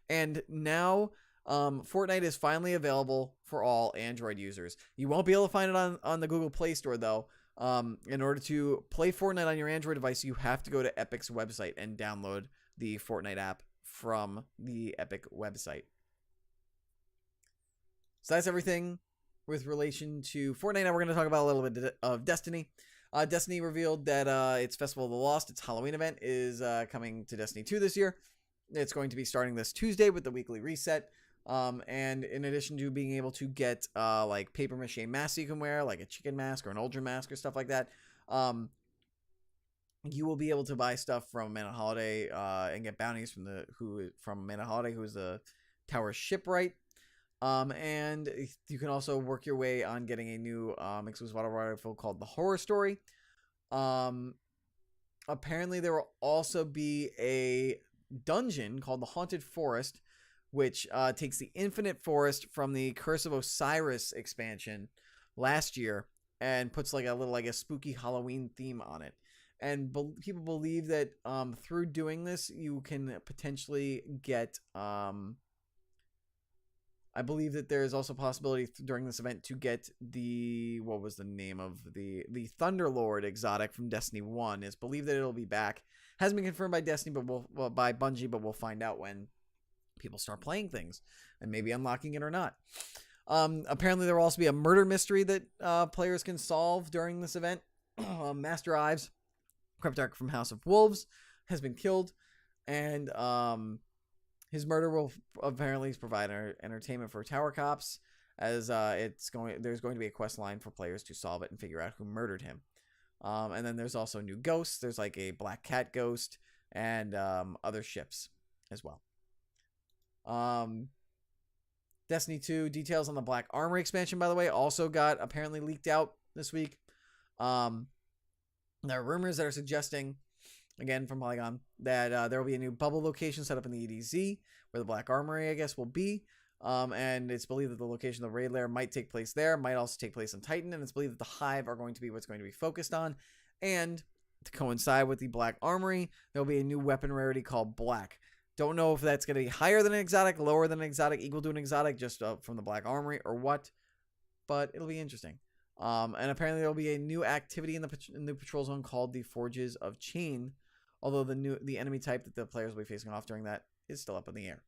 And now Fortnite is finally available for all Android users. You won't be able to find it on the Google Play Store though. In order to play Fortnite on your Android device, you have to go to Epic's website and download the Fortnite app from the Epic website. So that's everything with relation to Fortnite. Now we're going to talk about a little bit of Destiny. Destiny revealed that its Festival of the Lost, its Halloween event, is coming to Destiny 2 this year. It's going to be starting this Tuesday with the weekly reset. And in addition to being able to get like paper mache masks you can wear, like a chicken mask or an Uldren mask or stuff like that, you will be able to buy stuff from Amanda Holiday and get bounties from Amanda Holiday, who is the Tower Shipwright. And you can also work your way on getting a new exclusive auto rifle called the Horror Story. Apparently there will also be a dungeon called the Haunted Forest, which takes the Infinite Forest from the Curse of Osiris expansion last year and puts like a little a spooky Halloween theme on it. And people believe that through doing this, you can potentially get I believe that there is also a possibility during this event to get the, what was the name of the Thunderlord exotic from Destiny 1. It's believed that it'll be back. Hasn't been confirmed by Destiny, but by Bungie, but we'll find out when people start playing things and maybe unlocking it or not. Apparently there will also be a murder mystery that players can solve during this event. Master Ives, Cryptarch from House of Wolves, has been killed, and his murder will apparently provide entertainment for Tower Cops, as there's going to be a quest line for players to solve it and figure out who murdered him. And then there's also new ghosts. There's like a Black Cat ghost and other ships as well. Destiny 2 details on the Black Armor expansion, by the way, also got apparently leaked out this week. There are rumors that are suggesting, again from Polygon, that there will be a new bubble location set up in the EDZ where the Black Armory, I guess, will be. And it's believed that the location of the raid lair might take place there, might also take place in Titan, and it's believed that the Hive are going to be what's going to be focused on. And to coincide with the Black Armory, there will be a new weapon rarity called Black. Don't know if that's going to be higher than an exotic, lower than an exotic, equal to an exotic, just from the Black Armory or what, but it'll be interesting. And apparently there will be a new activity in the new patrol zone called the Forges of Chain, although the enemy type that the players will be facing off during that is still up in the air.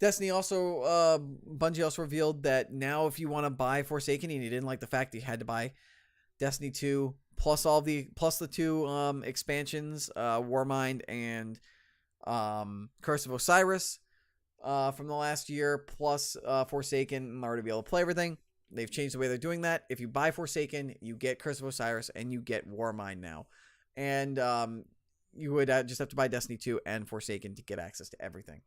Destiny also, Bungie also revealed that now if you want to buy Forsaken and you didn't like the fact that you had to buy Destiny 2 plus the two expansions, Warmind and Curse of Osiris from the last year, plus Forsaken, in order to be able to play everything. They've changed the way they're doing that. If you buy Forsaken, you get Curse of Osiris and you get Warmind now. And you would just have to buy Destiny 2 and Forsaken to get access to everything.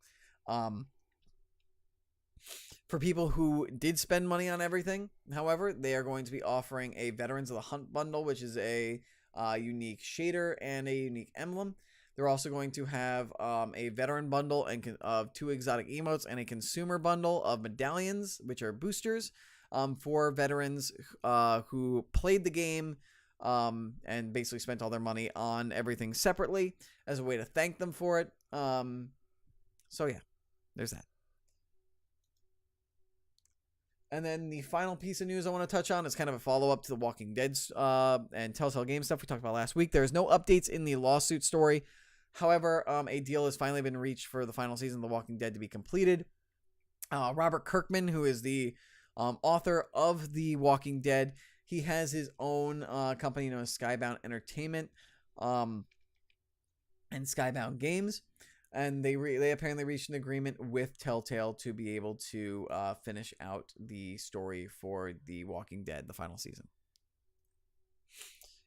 For people who did spend money on everything, however, they are going to be offering a Veterans of the Hunt bundle, which is a unique shader and a unique emblem. They're also going to have a veteran bundle of 2 exotic emotes and a consumer bundle of medallions, which are boosters for veterans who played the game and basically spent all their money on everything separately as a way to thank them for it. So yeah, there's that. And then the final piece of news I want to touch on is kind of a follow-up to the Walking Dead and Telltale Games stuff we talked about last week. There's no updates in the lawsuit story. However, a deal has finally been reached for the final season of The Walking Dead to be completed. Robert Kirkman, who is the author of The Walking Dead. He has his own company known as Skybound Entertainment and Skybound Games. And they apparently reached an agreement with Telltale to be able to finish out the story for The Walking Dead, the final season.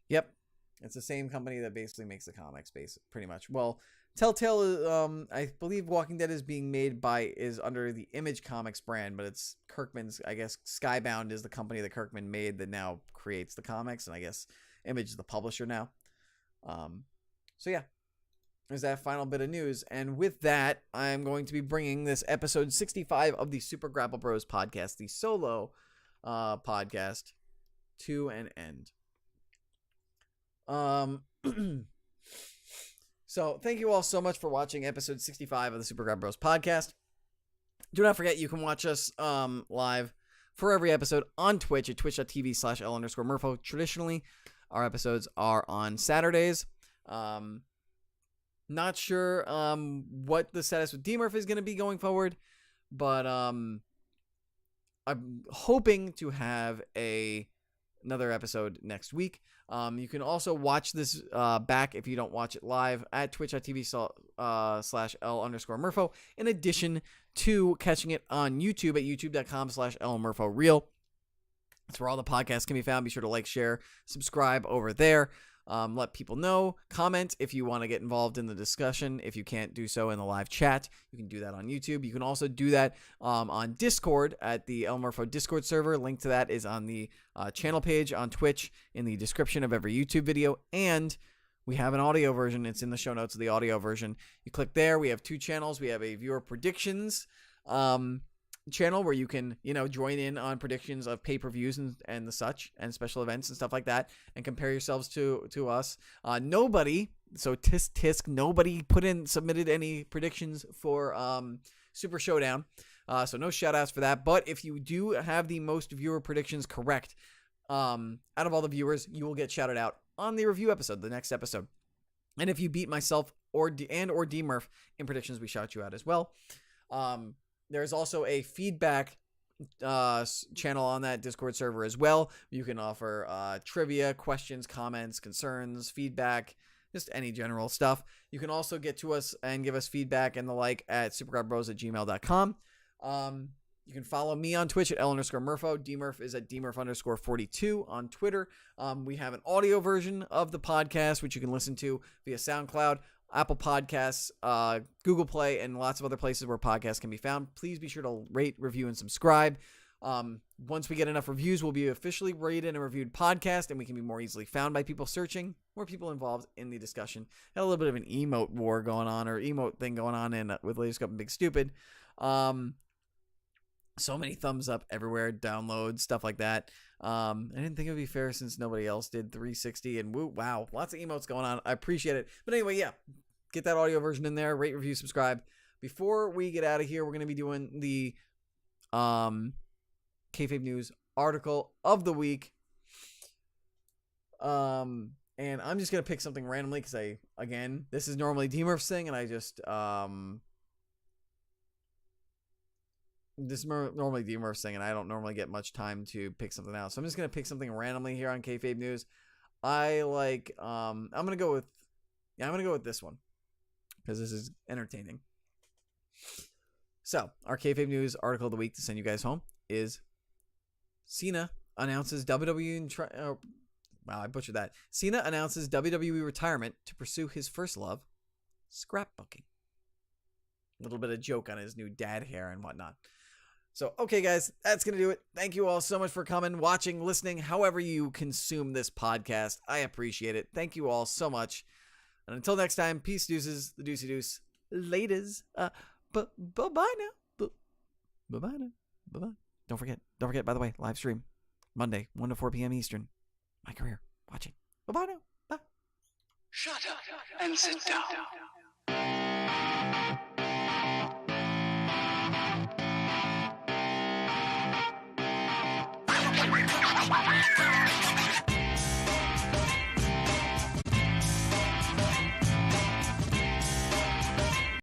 Yep. It's the same company that basically makes the comics, pretty much. Well, Telltale, I believe Walking Dead is under the Image Comics brand, but it's Kirkman's, I guess Skybound is the company that Kirkman made that now creates the comics, and I guess Image is the publisher now. So yeah, there's that final bit of news. And with that, I'm going to be bringing this episode 65 of the Super Grapple Bros podcast, the solo podcast, to an end. So thank you all so much for watching episode 65 of the Super Grapple Bros podcast. Do not forget you can watch us live for every episode on Twitch at twitch.tv/L_Murpho. Traditionally, our episodes are on Saturdays. Not sure what the status with D-Murph is going to be going forward, but I'm hoping to have another episode next week. You can also watch this back if you don't watch it live at twitch.tv/L_Murpho, in addition to catching it on YouTube at youtube.com/LMurphoReal. That's where all the podcasts can be found. Be sure to like, share, subscribe over there. Let people know. Comment if you want to get involved in the discussion. If you can't do so in the live chat, you can do that on YouTube. You can also do that on Discord at the El Murpho Discord server. Link to that is on the channel page on Twitch in the description of every YouTube video. And we have an audio version. It's in the show notes of the audio version. You click there. We have two channels. We have a viewer predictions channel where you can, join in on predictions of pay-per-views and the such, and special events and stuff like that, and compare yourselves to us. Nobody submitted any predictions for Super Showdown, so no shout outs for that. But if you do have the most viewer predictions correct, out of all the viewers, you will get shouted out on the review episode, the next episode. And if you beat myself or D-Murph in predictions, we shout you out as well. There's also a feedback channel on that Discord server as well. You can offer trivia, questions, comments, concerns, feedback, just any general stuff. You can also get to us and give us feedback and the like at supergrapplebros@gmail.com. You can follow me on Twitch at L_Murpho. D-Murph is at D-Murph_42 on Twitter. We have an audio version of the podcast, which you can listen to via SoundCloud, Apple Podcasts, Google Play, and lots of other places where podcasts can be found. Please be sure to rate, review, and subscribe. Once we get enough reviews, we'll be officially rated and reviewed podcast, and we can be more easily found by people searching, more people involved in the discussion. Had a little bit of an emote war going on, or emote thing going on with Ladies Cup and Big Stupid. So many thumbs up everywhere, downloads, stuff like that. I didn't think it would be fair since nobody else did 360 and woo, wow, lots of emotes going on. I appreciate it. But anyway, yeah, get that audio version in there, rate, review, subscribe. Before we get out of here, we're going to be doing the Kayfabe News article of the week. And I'm just going to pick something randomly because this is normally D-Murph's thing, and I just this is normally D-Murph's thing, and I don't normally get much time to pick something out. So I'm just going to pick something randomly here on Kayfabe News. I'm going to go with this one because this is entertaining. So our Kayfabe News article of the week to send you guys home is Cena announces WWE I butchered that. Cena announces WWE retirement to pursue his first love, scrapbooking. A little bit of joke on his new dad hair and whatnot. So, okay, guys, that's going to do it. Thank you all so much for coming, watching, listening, however you consume this podcast. I appreciate it. Thank you all so much. And until next time, peace, deuces, the deucey deuce, laters. Bye-bye now. Bye-bye now. Bye-bye. Don't forget, by the way, live stream Monday, 1 to 4 p.m. Eastern. My career. Watching. Bye-bye now. Bye. Shut up and sit down.